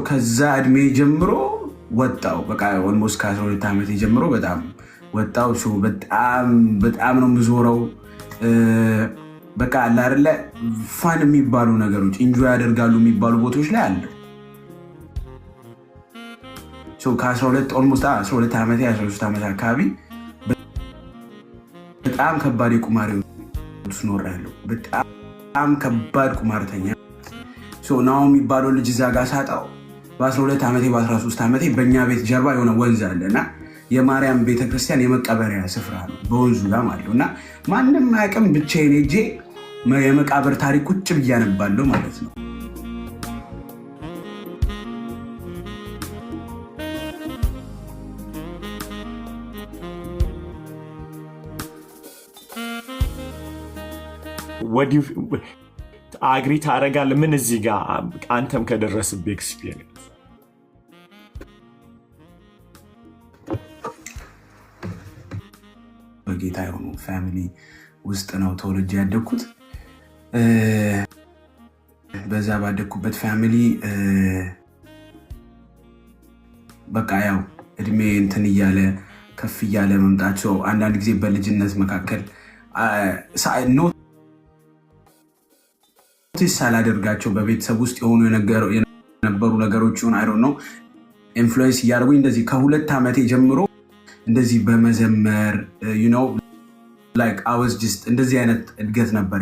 ከዛ እድሜ ጀምሮ ወጣው በቃ ኦልሞስት ከ12 ዓመት ጀምሮ በጣም ወጣው። በጣም ነው የምዞረው። በቃ አለ አይደለ ፋን የሚባሉ ነገሮች ኢንጆይ ያደርጋሉ የሚባሉ ቦታዎች ላይ አለ። ከ12 ኦልሞስት 12 ዓመት 13 ዓመት አካባቢ በጣም ከባድ የቁማር ውስጥ ኖሬያለሁ። በጣም ከባድ ቁማርተኛ ናው የሚባለው ልጅ እዛ ጋር ሳጣው በ12 ዓመቴ በ13 ዓመቴ በእኛ ቤት ጀርባ የሆነ ወንዝ አለና የማርያም ቤተክርስቲያን የመቀበሪያ ስፍራ ነው በወንዙ ጋር ማለት ነው። እና ማንም አያውቅም ብቻዬን ሄጄ የመቃብር ታሪክ ቁጭ ብዬ አነባለሁ ማለት ነው። አግሪ ታደርጋለህ? ምን እዚህ ጋር አንተም ከደረስብህ ኤክስፒሪየንስ በጌታ የሆኑ ፋሚሊ ውስጥ ነው ተወልጄ ያደግኩት። በዛ ባደግኩበት ፋሚሊ በቃ ያው እድሜ እንትን እያለ ከፍ እያለ መምጣት አንዳንድ ጊዜ በልጅነት መካከል ኖቲስ ሳላደርጋቸው በቤተሰብ ውስጥ የሆኑ የነበሩ ነገሮች ይሁን አይ ዶንት ኖ ኢንፍሉዌንስ እያደረጉኝ እንደዚህ ከ2 ዓመቴ ጀምሮ እንደዚህ በመዘመር ላይክ አይ ዋዝ ጀስት እንደዚህ አይነት እድገት ነበር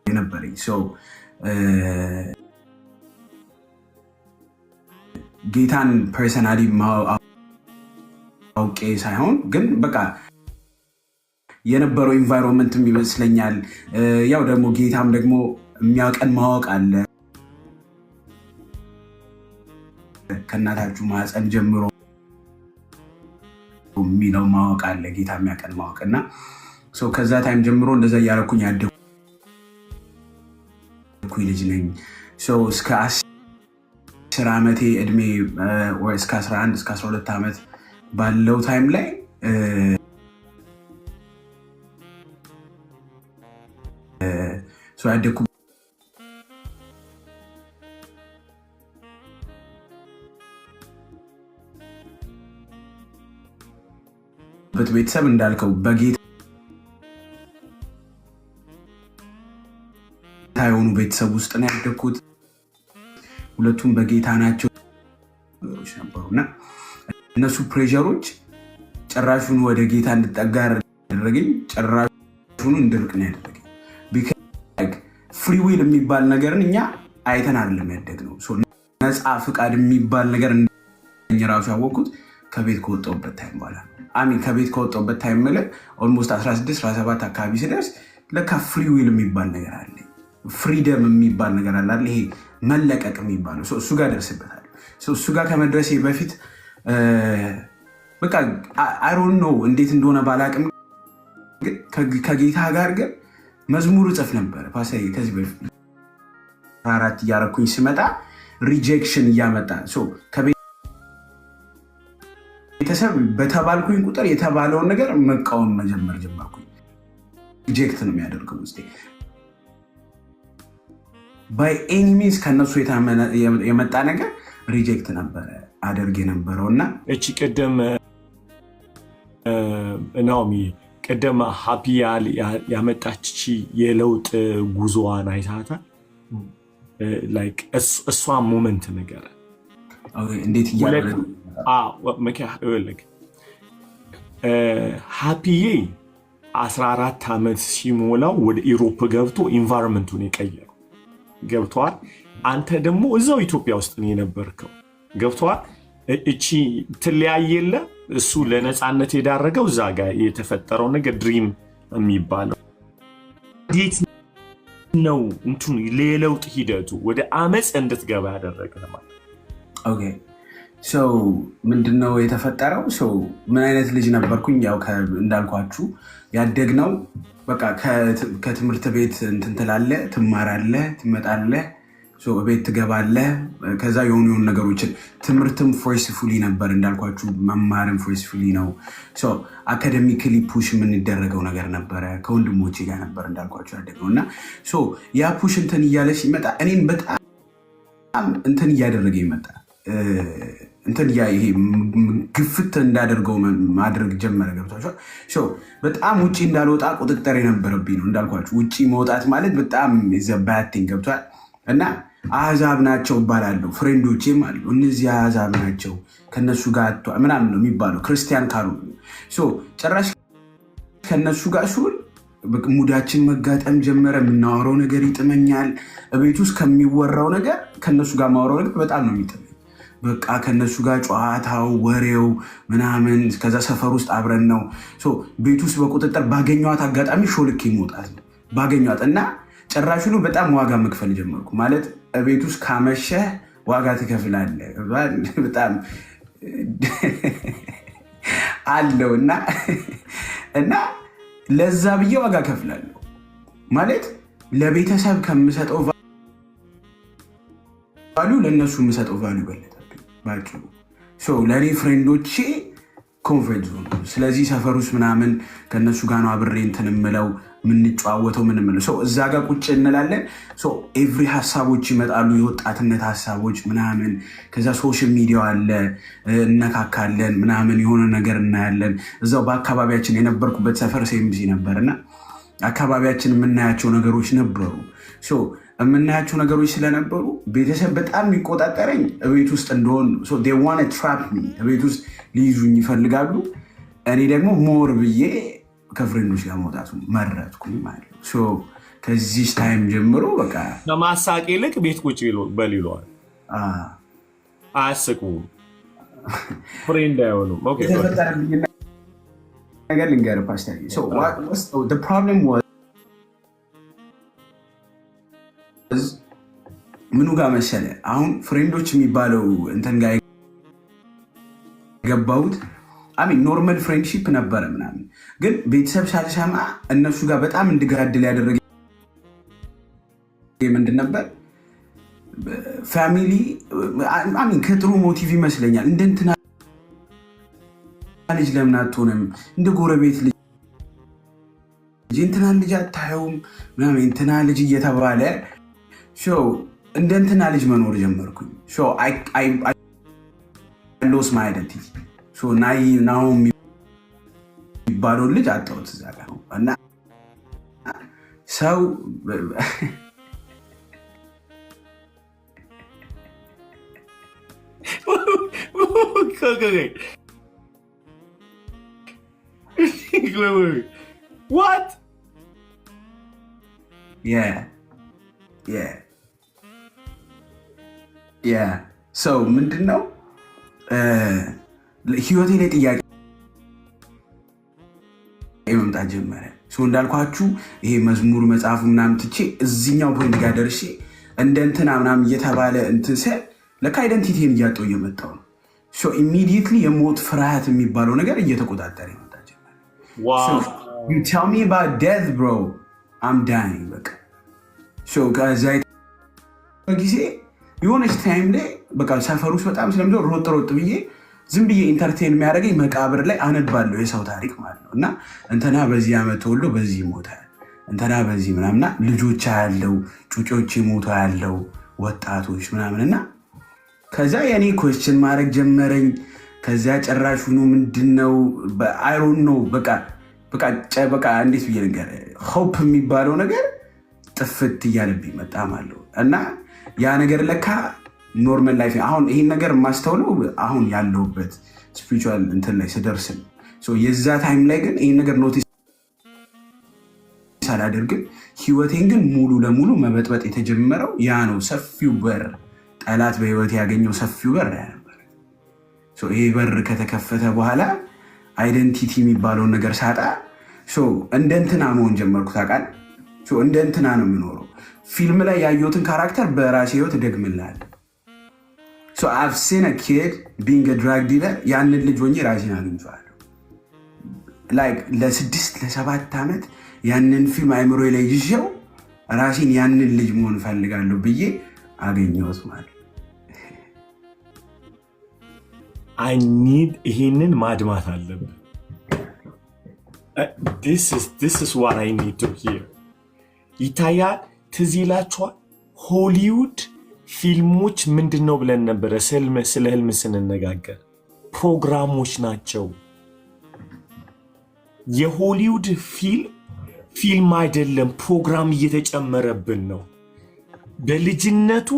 የነበረኝ። ጌታን ፐርሰናሊ አውቄ ሳይሆን ግን በቃ የነበረው ኢንቫይሮንመንትም ይመስለኛል። ያው ደግሞ ጌታም ደግሞ የሚያውቀን ማወቅ አለ። ከእናታችሁ ማህፀን ጀምሮ የሚለው ማወቅ አለ። ጌታ የሚያውቀን ማወቅ እና ከዛ ታይም ጀምሮ እንደዛ እያደረኩኝ ያደግኩኝ ልጅ ነኝ። እስከ 10 ዓመቴ እድሜ እስከ 11 እስከ 12 ዓመት ባለው ታይም ላይ ያደግኩበት ቤተሰብ እንዳልከው በጌታ የሆኑ ቤተሰብ ውስጥ ነው ያደግኩት። ሁለቱም በጌታ ናቸው ነበሩና እነሱ ፕሬሸሮች ጭራሹን ወደ ጌታ እንድጠጋ ያደረገኝ፣ ጭራሹን እንድርቅ ነው ያደረገኝ። ፍሪ ዊል የሚባል ነገርን እኛ አይተን አይደለም ያደግነው። ነፃ ፍቃድ የሚባል ነገር ራሱ ያወቅኩት ከቤት ከወጣሁበት ታይም በኋላ ከቤት ከወጣሁበት ታይም ማለት ኦልሞስት 16 17 አካባቢ ሲደርስ ለካ ፍሪ ዊል የሚባል ነገር አለ፣ ፍሪደም የሚባል ነገር አለ። ይሄ መለቀቅ የሚባለው እሱ ጋር ደርስበታል። እሱ ጋር ከመድረሴ በፊት በቃ አይ ዶንት ኖ እንዴት እንደሆነ ባላቅም ከጌታ ጋር ግን መዝሙር እጽፍ ነበር። ፓስተር ከዚህ በፊት 4 እያረኩኝ ስመጣ ሪጀክሽን እያመጣ ከቤተሰብ በተባልኩኝ ቁጥር የተባለውን ነገር መቃወም መጀመር ጀመርኩኝ። ሪጀክት ነው የሚያደርገው ውስጤ ባይ ኤኒ ሚንስ ከነሱ የመጣ ነገር ሪጀክት ነበረ አደርግ የነበረው እና እቺ ቅድም ናኦሚ ቅድም ሃፒ ያመጣች የለውጥ ጉዞዋን አይታታል። ላይክ እሷ ሞመንት ነገር እንዴት እያለ ሃፒዬ 14 ዓመት ሲሞላው ወደ ኢሮፕ ገብቶ ኢንቫይሮንመንቱን የቀየረው ገብቷል። አንተ ደግሞ እዛው ኢትዮጵያ ውስጥ ነው የነበርከው ገብቷል። እቺ ትለያየለ እሱ ለነፃነት የዳረገው እዛ ጋር የተፈጠረው ነገር ድሪም የሚባለው እንዴት ነው እንቱን ለለውጥ ሂደቱ ወደ አመጽ እንድትገባ ያደረገ ማለት ኦኬ ምንድነው የተፈጠረው? ምን አይነት ልጅ ነበርኩኝ? ያው እንዳልኳችሁ ያደግነው በቃ ከትምህርት ቤት እንትን ትላለህ፣ ትማራለህ፣ ትመጣለህ፣ ቤት ትገባለህ። ከዛ የሆኑ ነገሮችን ትምህርትም ፎርስፉሊ ነበር እንዳልኳችሁ፣ መማርም ፎርስፉሊ ነው። አካደሚክሊ ፑሽ የምንደረገው ነገር ነበረ። ከወንድሞቼ ጋር ነበር እንዳልኳችሁ ያደግነው እና ያ ፑሽ እንትን እያለ ሲመጣ እኔም በጣም እንትን እያደረገ ይመጣል። እንትን ይሄ ግፍት እንዳደርገው ማድረግ ጀመረ። ገብቷቸዋል። በጣም ውጭ እንዳልወጣ ቁጥጥር የነበረብኝ ነው እንዳልኳቸው። ውጭ መውጣት ማለት በጣም ዘባቲን ገብቷል። እና አህዛብ ናቸው እባላለሁ። ፍሬንዶቼም አሉ እነዚህ አህዛብ ናቸው ከነሱ ጋር ምናምን ነው የሚባለው ክርስቲያን ካሉ ጭራሽ ከነሱ ጋር ስውል ሙዳችን መጋጠም ጀመረ። የምናወራው ነገር ይጥመኛል። ቤት ውስጥ ከሚወራው ነገር ከነሱ ጋር ማወራው ነገር በጣም ነው የሚጥመኝ። በቃ ከነሱ ጋር ጨዋታው፣ ወሬው ምናምን። ከዛ ሰፈር ውስጥ አብረን ነው ቤት ውስጥ በቁጥጥር ባገኘዋት አጋጣሚ ሾልኬ መውጣት ነው ባገኘዋት እና ጭራሹኑ በጣም ዋጋ መክፈል ጀመርኩ። ማለት ቤት ውስጥ ካመሸህ ዋጋ ትከፍላለህ በጣም አለው እና ለዛ ብዬ ዋጋ ከፍላለሁ። ማለት ለቤተሰብ ከምሰጠው ቫሉ ለእነሱ የምሰጠው ቫሉ ይበልጣል ባጭሩ። ለእኔ ፍሬንዶቼ ኮንፈርት ዞን። ስለዚህ ሰፈር ውስጥ ምናምን ከእነሱ ጋር ነው አብሬ እንትን የምለው የምንጨዋወተው ምንምለው እዛ ጋር ቁጭ እንላለን። ኤቭሪ ሀሳቦች ይመጣሉ፣ የወጣትነት ሀሳቦች ምናምን። ከዛ ሶሻል ሚዲያ አለ፣ እነካካለን ምናምን፣ የሆነ ነገር እናያለን። እዛው በአካባቢያችን የነበርኩበት ሰፈር ሴምዚ ነበር እና አካባቢያችን የምናያቸው ነገሮች ነበሩ። የምናያቸው ነገሮች ስለነበሩ ቤተሰብ በጣም የሚቆጣጠረኝ እቤት ውስጥ እንደሆን ትራፕ እቤት ውስጥ ሊይዙኝ ይፈልጋሉ። እኔ ደግሞ ሞር ብዬ ከፍሬንዶች ጋር መውጣቱ መረጥኩኝ ማለት ነው። ከዚህ ታይም ጀምሮ በቃ ለማሳቅ ይልቅ ቤት ቁጭ በል ይለዋል። አያስቁም፣ ፍሬንድ አይሆኑም። የተፈጠረብኝ ነገር ልንገርህ ፓስተር። ምኑ ጋር መሰለ አሁን ፍሬንዶች የሚባለው እንትን ጋር የገባሁት ኖርማል ፍሬንድሺፕ ነበረ ምናምን፣ ግን ቤተሰብ ሳልሰማ እነሱ ጋር በጣም እንድገራድል ያደረገ ምንድን ነበር? ፋሚሊ ከጥሩ ሞቲቭ ይመስለኛል። እንደ እንትና ልጅ ለምን አትሆንም? እንደ ጎረቤት ልጅ እንትና ልጅ አታየውም ምናምን፣ እንትና ልጅ እየተባለ እንደ እንትና ልጅ መኖር ጀመርኩኝ። ሎስ ማይ አይደንቲቲ ናው የሚባለውን ልጅ አጣሁት እዛ ጋር እና ሰው What? ሰው ምንድን ነው ህይወቴ ላይ ጥያቄ መምጣት ጀመረ። እንዳልኳችሁ ይሄ መዝሙር መጽሐፉ ምናምን ትቼ እዚኛው ፖይንት ጋር ደርሼ እንደ እንትና ምናምን እየተባለ እንትን ስል ለካ አይደንቲቲን እያጣሁ እየመጣሁ ነው። ኢሚዲየትሊ የሞት ፍርሃት የሚባለው ነገር እየተቆጣጠረ መጣ ጀመረ። You tell me about death bro, I'm dying በቃ ከዛ ጊዜ የሆነች ታይም ላይ በቃ ሰፈር ውስጥ በጣም ስለምዞር ሮጥ ብዬ ዝም ብዬ ኢንተርቴን የሚያደርገኝ መቃብር ላይ አነባለሁ የሰው ታሪክ ማለት ነው። እና እንትና በዚህ ዓመት ተወልዶ በዚህ ይሞታል፣ እንትና በዚህ ምናምና ልጆች ያለው ጩጮች ሞቶ ያለው ወጣቶች ምናምንና ከዛ የኔ ኮስችን ማድረግ ጀመረኝ። ከዛ ጨራሹኑ ምንድነው አይሮን ነው በቃ እንዴት ብዬ ነገር ሆፕ የሚባለው ነገር ጥፍት እያለብኝ መጣ ማለት ነው። እና ያ ነገር ለካ ኖርማል ላይፍ አሁን ይሄን ነገር የማስተውለው አሁን ያለሁበት ስፒሪቹዋል እንትን ላይ ስደርስ ነው። የዛ ታይም ላይ ግን ይሄን ነገር ኖቲስ አላደርግም። ህይወቴን ግን ሙሉ ለሙሉ መበጥበጥ የተጀመረው ያ ነው። ሰፊው በር ጠላት በህይወቴ ያገኘው ሰፊው በር ያ ነበር። ይሄ በር ከተከፈተ በኋላ አይደንቲቲ የሚባለውን ነገር ሳጣ እንደ እንትና መሆን ጀመርኩ። ታውቃለህ፣ እንደ እንትና ነው የምኖረው። ፊልም ላይ ያየሁትን ካራክተር በራሴ ህይወት ደግምልሃለሁ። I've seen a kid being a drug dealer. ያንን ልጅ ሆኜ ራሴን አግኝቼዋለሁ። ለ6-7 ዓመት ያንን ፊልም አይምሮ ላይ ይዤው ራሴን ያንን ልጅ መሆን ፈልጋለሁ ብዬ አገኘሁት ማለት ይሄንን ማድማት አለብን። This is what I need to hear. ይታያል። ትዝ ይላችኋል ሆሊውድ ፊልሞች ምንድን ነው ብለን ነበረ ስለ ህልም ስንነጋገር? ፕሮግራሞች ናቸው። የሆሊውድ ፊልም አይደለም፣ ፕሮግራም እየተጨመረብን ነው። በልጅነቱ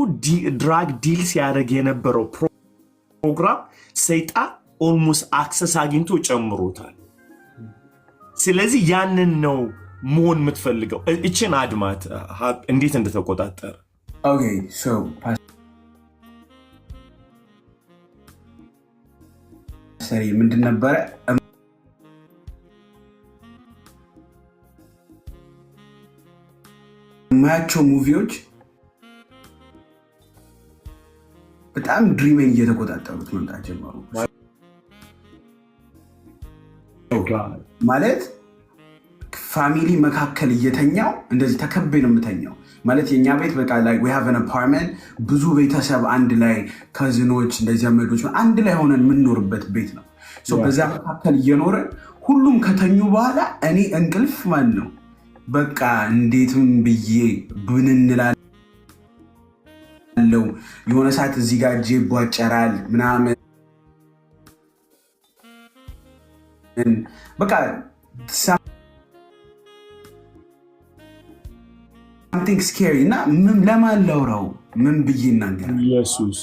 ድራግ ዲል ሲያደርግ የነበረው ፕሮግራም ሰይጣን ኦልሞስት አክሰስ አግኝቶ ጨምሮታል። ስለዚህ ያንን ነው መሆን የምትፈልገው። እችን አድማት እንዴት እንደተቆጣጠረ። ምንድን ነበረ የማያቸው ሙቪዎች በጣም ድሪሜን እየተቆጣጠሩት መምጣት ጀመሩ። ማለት ፋሚሊ መካከል እየተኛው እንደዚህ ተከቤ ነው የምተኛው። ማለት የኛ ቤት በቃ ላይ we have an apartment ብዙ ቤተሰብ አንድ ላይ ከዝኖች እንደዚህ ዘመዶች አንድ ላይ ሆነን የምንኖርበት ቤት ነው። በዛ መካከል እየኖረን ሁሉም ከተኙ በኋላ እኔ እንቅልፍ ማን ነው በቃ እንዴትም ብዬ ብንንላለው የሆነ ሰዓት እዚህ ጋር እጄ ይቧጨራል ምናምን በቃ something scary እና ምን ለማን ላውራው ምን ብዬ እናገራለሁ? ኢየሱስ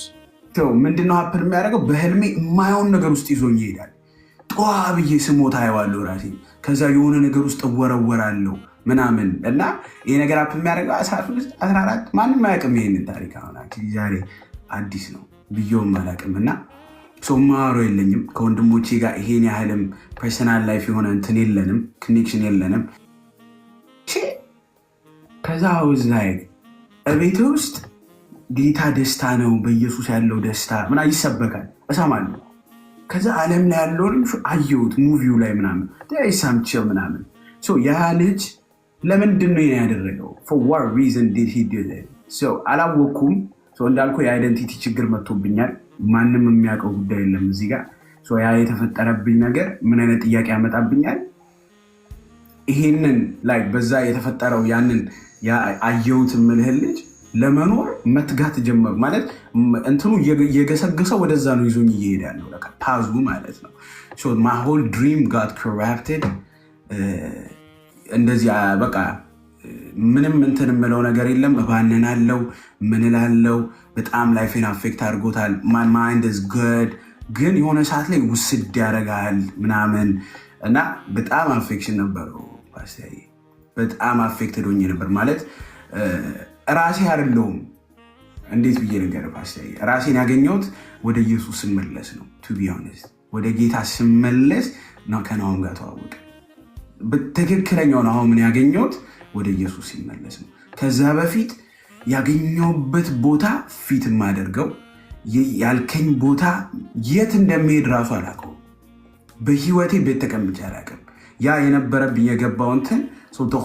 ምንድነው ሀፕን የሚያደርገው? በህልሜ የማየውን ነገር ውስጥ ይዞኝ ይሄዳል። ጠዋ ብዬ ስሞታ አየዋለሁ ራሴ። ከዛ የሆነ ነገር ውስጥ እወረወራለሁ ምናምን እና ይሄ ነገር ሀፕን የሚያደርገው 14 ማንም አያውቅም ይሄንን ታሪክ። አሁን ዛሬ አዲስ ነው ብዬውም አላውቅም እና ማሮ የለኝም ከወንድሞቼ ጋር ይሄን ያህልም ፐርሰናል ላይፍ የሆነ እንትን የለንም፣ ኮኔክሽን የለንም። ከዛ ውዝ ላይ እቤት ውስጥ ጌታ ደስታ ነው በኢየሱስ ያለው ደስታ ምና ይሰበካል እሰማለሁ። ከዛ ዓለም ላይ ያለውን አየሁት ሙቪው ላይ ምናምን ሳምቸው ምናምን ያ ልጅ ለምንድን ነው ያደረገው? for what reason did he do that? አላወኩም። እንዳልኩ የአይደንቲቲ ችግር መጥቶብኛል። ማንም የሚያውቀው ጉዳይ የለም እዚህ ጋር። ያ የተፈጠረብኝ ነገር ምን አይነት ጥያቄ ያመጣብኛል? ይሄንን ላይ በዛ የተፈጠረው ያንን አየሁት የምልህ ልጅ ለመኖር መትጋት ጀመሩ። ማለት እንትኑ የገሰገሰው ወደዛ ነው ይዞኝ እየሄደ ያለው ፓዙ ማለት ነው። my whole dream got corrupted። እንደዚህ በቃ ምንም እንትን የምለው ነገር የለም። እባንናለው ምን እላለው። በጣም ላይፌን አፌክት አድርጎታል። my mind is good ግን የሆነ ሰዓት ላይ ውስድ ያደርጋል ምናምን እና በጣም አፌክሽን ነበረው። ፓስተር በጣም አፌክትድ ሆኜ ነበር። ማለት ራሴ አይደለሁም። እንዴት ብዬ ነገር ፓስተር ራሴን ያገኘሁት ወደ ኢየሱስ ስመለስ ነው። to be honest ወደ ጌታ ስመለስ ነው ከናውም ጋር ተዋወቀ። በትክክለኛው ነው ምን ያገኘሁት ወደ ኢየሱስ ሲመለስ ነው። ከዛ በፊት ያገኘሁበት ቦታ ፊት የማደርገው ያልከኝ ቦታ የት እንደሚሄድ ራሱ አላውቀውም። በህይወቴ ቤት ተቀምጬ አላውቅም። ያ የነበረብኝ የገባው እንትን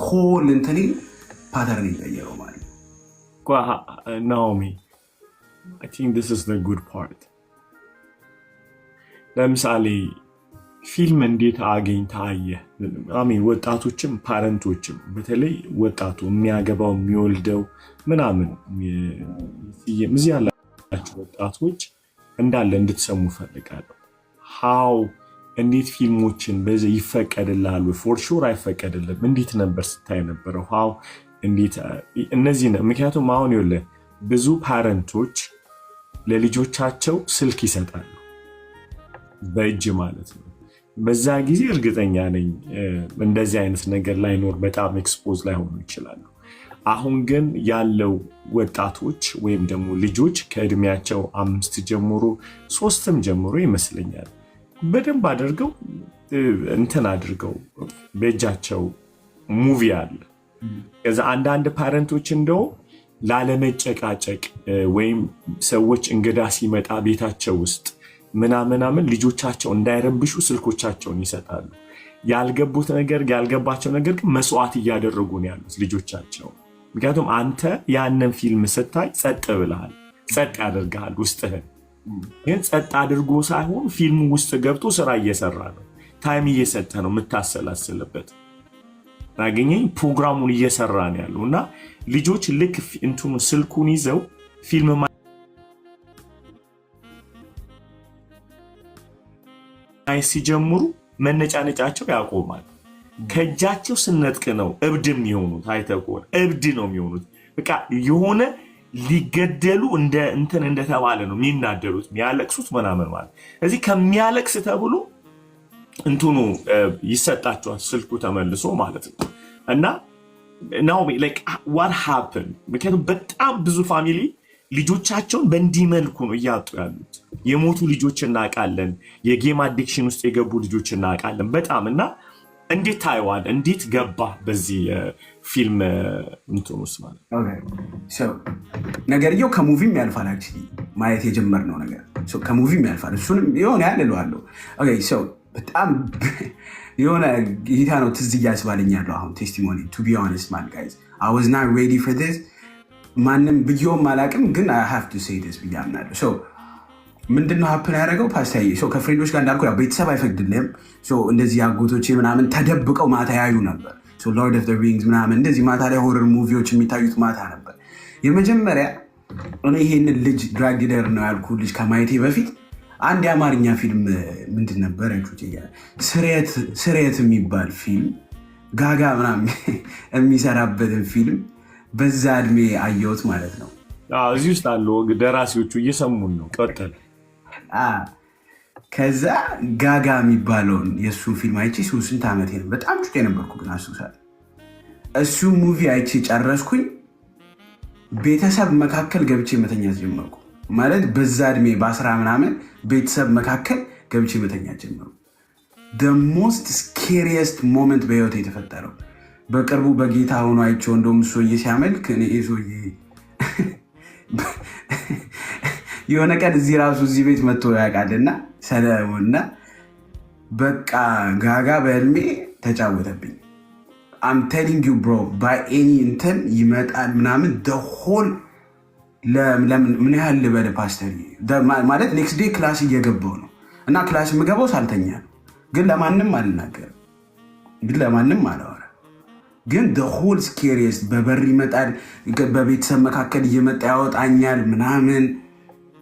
ሆል እንትን ፓተርን ይቀየረው ማለት ነው። ናኦሚ I think this is the good part። ለምሳሌ ፊልም እንዴት አገኝታ አየህ? ወጣቶችም ፓረንቶችም በተለይ ወጣቱ የሚያገባው የሚወልደው ምናምን እዚህ ያላችሁ ወጣቶች እንዳለ እንድትሰሙ ፈልጋለሁ። ሃው እንዴት ፊልሞችን በዚህ ይፈቀድልሃል? ፎር ሹር አይፈቀድልም። እንዴት ነበር ስታይ ነበረው? ሃው እንዴት እነዚህ ነው። ምክንያቱም አሁን ይኸውልህ ብዙ ፓረንቶች ለልጆቻቸው ስልክ ይሰጣሉ በእጅ ማለት ነው። በዛ ጊዜ እርግጠኛ ነኝ እንደዚህ አይነት ነገር ላይኖር በጣም ኤክስፖዝ ላይሆኑ ይችላሉ። አሁን ግን ያለው ወጣቶች ወይም ደግሞ ልጆች ከእድሜያቸው 5 ጀምሮ 3ም ጀምሮ ይመስለኛል በደንብ አድርገው እንትን አድርገው በእጃቸው ሙቪ አለ። ከዛ አንዳንድ ፓረንቶች እንደው ላለመጨቃጨቅ ወይም ሰዎች እንግዳ ሲመጣ ቤታቸው ውስጥ ምናምን ልጆቻቸው እንዳይረብሹ ስልኮቻቸውን ይሰጣሉ። ያልገባቸው ነገር ግን መስዋዕት እያደረጉ ነው ያሉት ልጆቻቸው። ምክንያቱም አንተ ያንን ፊልም ስታይ ጸጥ ብለሃል፣ ጸጥ ያደርግሃል ውስጥህን። ግን ጸጥ አድርጎ ሳይሆን ፊልሙ ውስጥ ገብቶ ስራ እየሰራ ነው፣ ታይም እየሰጠ ነው የምታሰላስልበት። አገኘኝ ፕሮግራሙን እየሰራ ነው ያለው እና ልጆች ልክ እንትኑ ስልኩን ይዘው ፊልም ማየት ሲጀምሩ መነጫነጫቸው ያቆማል። ከእጃቸው ስነጥቅ ነው እብድ የሚሆኑት። አይተህ ከሆነ እብድ ነው የሚሆኑት። በቃ የሆነ ሊገደሉ እንትን እንደተባለ ነው የሚናደሩት፣ የሚያለቅሱት ምናምን ማለት። እዚህ ከሚያለቅስ ተብሎ እንትኑ ይሰጣቸዋል ስልኩ ተመልሶ ማለት ነው። እና ናው ዋት ሃፕን። ምክንያቱም በጣም ብዙ ፋሚሊ ልጆቻቸውን በእንዲህ መልኩ ነው እያጡ ያሉት። የሞቱ ልጆች እናውቃለን፣ የጌም አዲክሽን ውስጥ የገቡ ልጆች እናውቃለን በጣም። እና እንዴት ታይዋል? እንዴት ገባ በዚህ ፊልም እንትን ውስጥ ማለት ነገርየው ከሙቪም ያልፋል። አክቹዋሊ ማየት የጀመርነው ነገር ከሙቪም ያልፋል። እሱንም የሆነ ያልለዋለሁ በጣም የሆነ ጌታ ነው ትዝ እያስባለኝ ያለው አሁን ቴስቲሞኒ ቱ ቢ ሆነስት ማን ጋይዝ አይ ዋዝ ናት ሬዲ ፎር ዲስ። ማንም ብዬውም አላውቅም፣ ግን አይ ሃቭ ቱ ሴይ ዲስ ብዬ አምናለሁ። ምንድነው ሀፕን ያደረገው? ፓስታዬ ከፍሬንዶች ጋር እንዳልኩ ቤተሰብ አይፈቅድልም። እንደዚህ አጎቶቼ ምናምን ተደብቀው ማታ ያዩ ነበር። ሎርድ ኦፍ ዘ ሪንግስ ምናምን እንደዚህ ማታ ላይ ሆረር ሙቪዎች የሚታዩት ማታ ነበር። የመጀመሪያ እኔ ይሄንን ልጅ ድራግ ዲለር ነው ያልኩ ልጅ ከማየቴ በፊት አንድ የአማርኛ ፊልም ምንድን ነበር ስርየት የሚባል ፊልም ጋጋ ምናምን የሚሰራበትን ፊልም በዛ እድሜ አየሁት ማለት ነው። እዚህ ውስጥ አሉ ደራሲዎቹ እየሰሙን ነው። ቀጠል ከዛ ጋጋ የሚባለውን የእሱን ፊልም አይቼ ስንት ዓመቴ ነው፣ በጣም ጩቄ ነበርኩ ግን አስታውሳለሁ። እሱ ሙቪ አይቼ ጨረስኩኝ። ቤተሰብ መካከል ገብቼ መተኛት ጀመርኩ። ማለት በዛ እድሜ በ10 ምናምን ቤተሰብ መካከል ገብቼ መተኛት ጀመርኩ። the most scariest moment በህይወት የተፈጠረው በቅርቡ በጌታ ሆኖ አይቼው እንደውም ሰውዬ ሲያመልክ እኔ ሰውዬ የሆነ ቀን እዚህ ራሱ እዚህ ቤት መጥቶ ያውቃልና ሰለሞንና በቃ ጋጋ በህልሜ ተጫወተብኝ። I'm telling you bro by any እንትን ይመጣል ምናምን the whole ምን ያህል ልበል ፓስተር ማለት ኔክስት ዴይ ክላስ እየገባው ነው እና ክላስ የምገባው ሳልተኛ ነው። ግን ለማንም አልናገርም፣ ግን ለማንም አላወራም። ግን the whole scariest በበር ይመጣል፣ በቤተሰብ መካከል እየመጣ ያወጣኛል ምናምን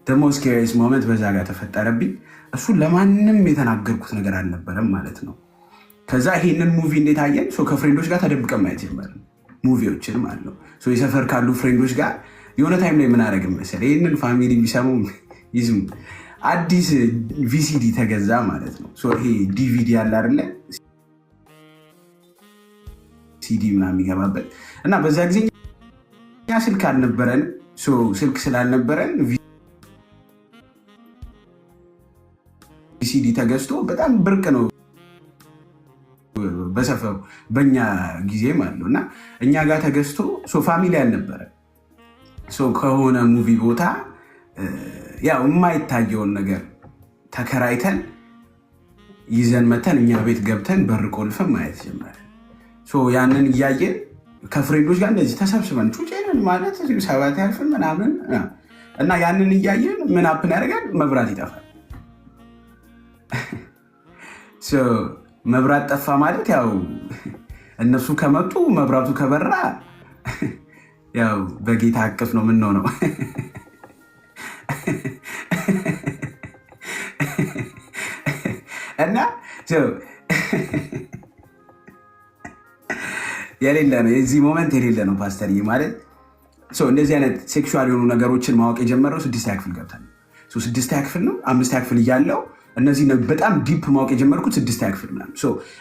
the most scariest moment በዛ ጋር ተፈጠረብኝ። እሱን ለማንም የተናገርኩት ነገር አልነበረም ማለት ነው። ከዛ ይሄንን ሙቪ እንዴት አየን? ከፍሬንዶች ጋር ተደብቀን ማየት ጀመርን ሙቪዎችን ማለት ነው። የሰፈር ካሉ ፍሬንዶች ጋር የሆነ ታይም ላይ ምን አደረግን መሰለህ? ይህንን ፋሚሊ ቢሰሙ ይዝሙ። አዲስ ቪሲዲ ተገዛ ማለት ነው። ይሄ ዲቪዲ ያለ አይደለ ሲዲ ምናምን የሚገባበት እና በዛ ጊዜ ስልክ አልነበረን። ስልክ ስላልነበረን ቪሲዲ ተገዝቶ በጣም ብርቅ ነው በሰፈሩ በእኛ ጊዜ ማለት ነው። እና እኛ ጋር ተገዝቶ ፋሚሊ አልነበረ ከሆነ ሙቪ ቦታ ያው የማይታየውን ነገር ተከራይተን ይዘን መተን እኛ ቤት ገብተን በር ቆልፈን ማየት ጀመረ። ያንን እያየን ከፍሬንዶች ጋር እንደዚህ ተሰብስበን ጩጬንን ማለት ሰባት ያልፍን ምናምን እና ያንን እያየን ምን አፕን ያደርጋል? መብራት ይጠፋል። መብራት ጠፋ ማለት ያው እነሱ ከመጡ መብራቱ ከበራ ያው በጌታ አቅፍ ነው ምን ነው እና የሌለ ነው የዚህ ሞመንት የሌለ ነው ፓስተር ማለት እንደዚህ አይነት ሴክሹዋል የሆኑ ነገሮችን ማወቅ የጀመረው 6ኛ ክፍል ገብተን 6ኛ ክፍል ነው 5ኛ ክፍል እያለው እነዚህ በጣም ዲፕ ማወቅ የጀመርኩት 6ኛ ክፍል ምናምን።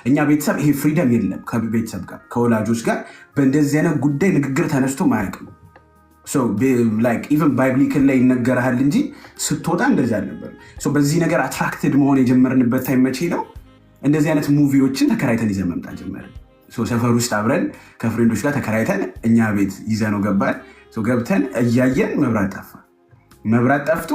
እኛ ቤተሰብ ይሄ ፍሪደም የለም ከቤተሰብ ጋር ከወላጆች ጋር በእንደዚህ አይነት ጉዳይ ንግግር ተነስቶ ማያውቅም። ኢቨን ባይብሊክል ላይ ይነገርሃል እንጂ ስትወጣ እንደዚህ አልነበርም። በዚህ ነገር አትራክትድ መሆን የጀመርንበት ታይም መቼ ነው? እንደዚህ አይነት ሙቪዎችን ተከራይተን ይዘን መምጣት ጀመርን። ሰፈር ውስጥ አብረን ከፍሬንዶች ጋር ተከራይተን እኛ ቤት ይዘነው ገባን። ገብተን እያየን መብራት ጠፋ። መብራት ጠፍቶ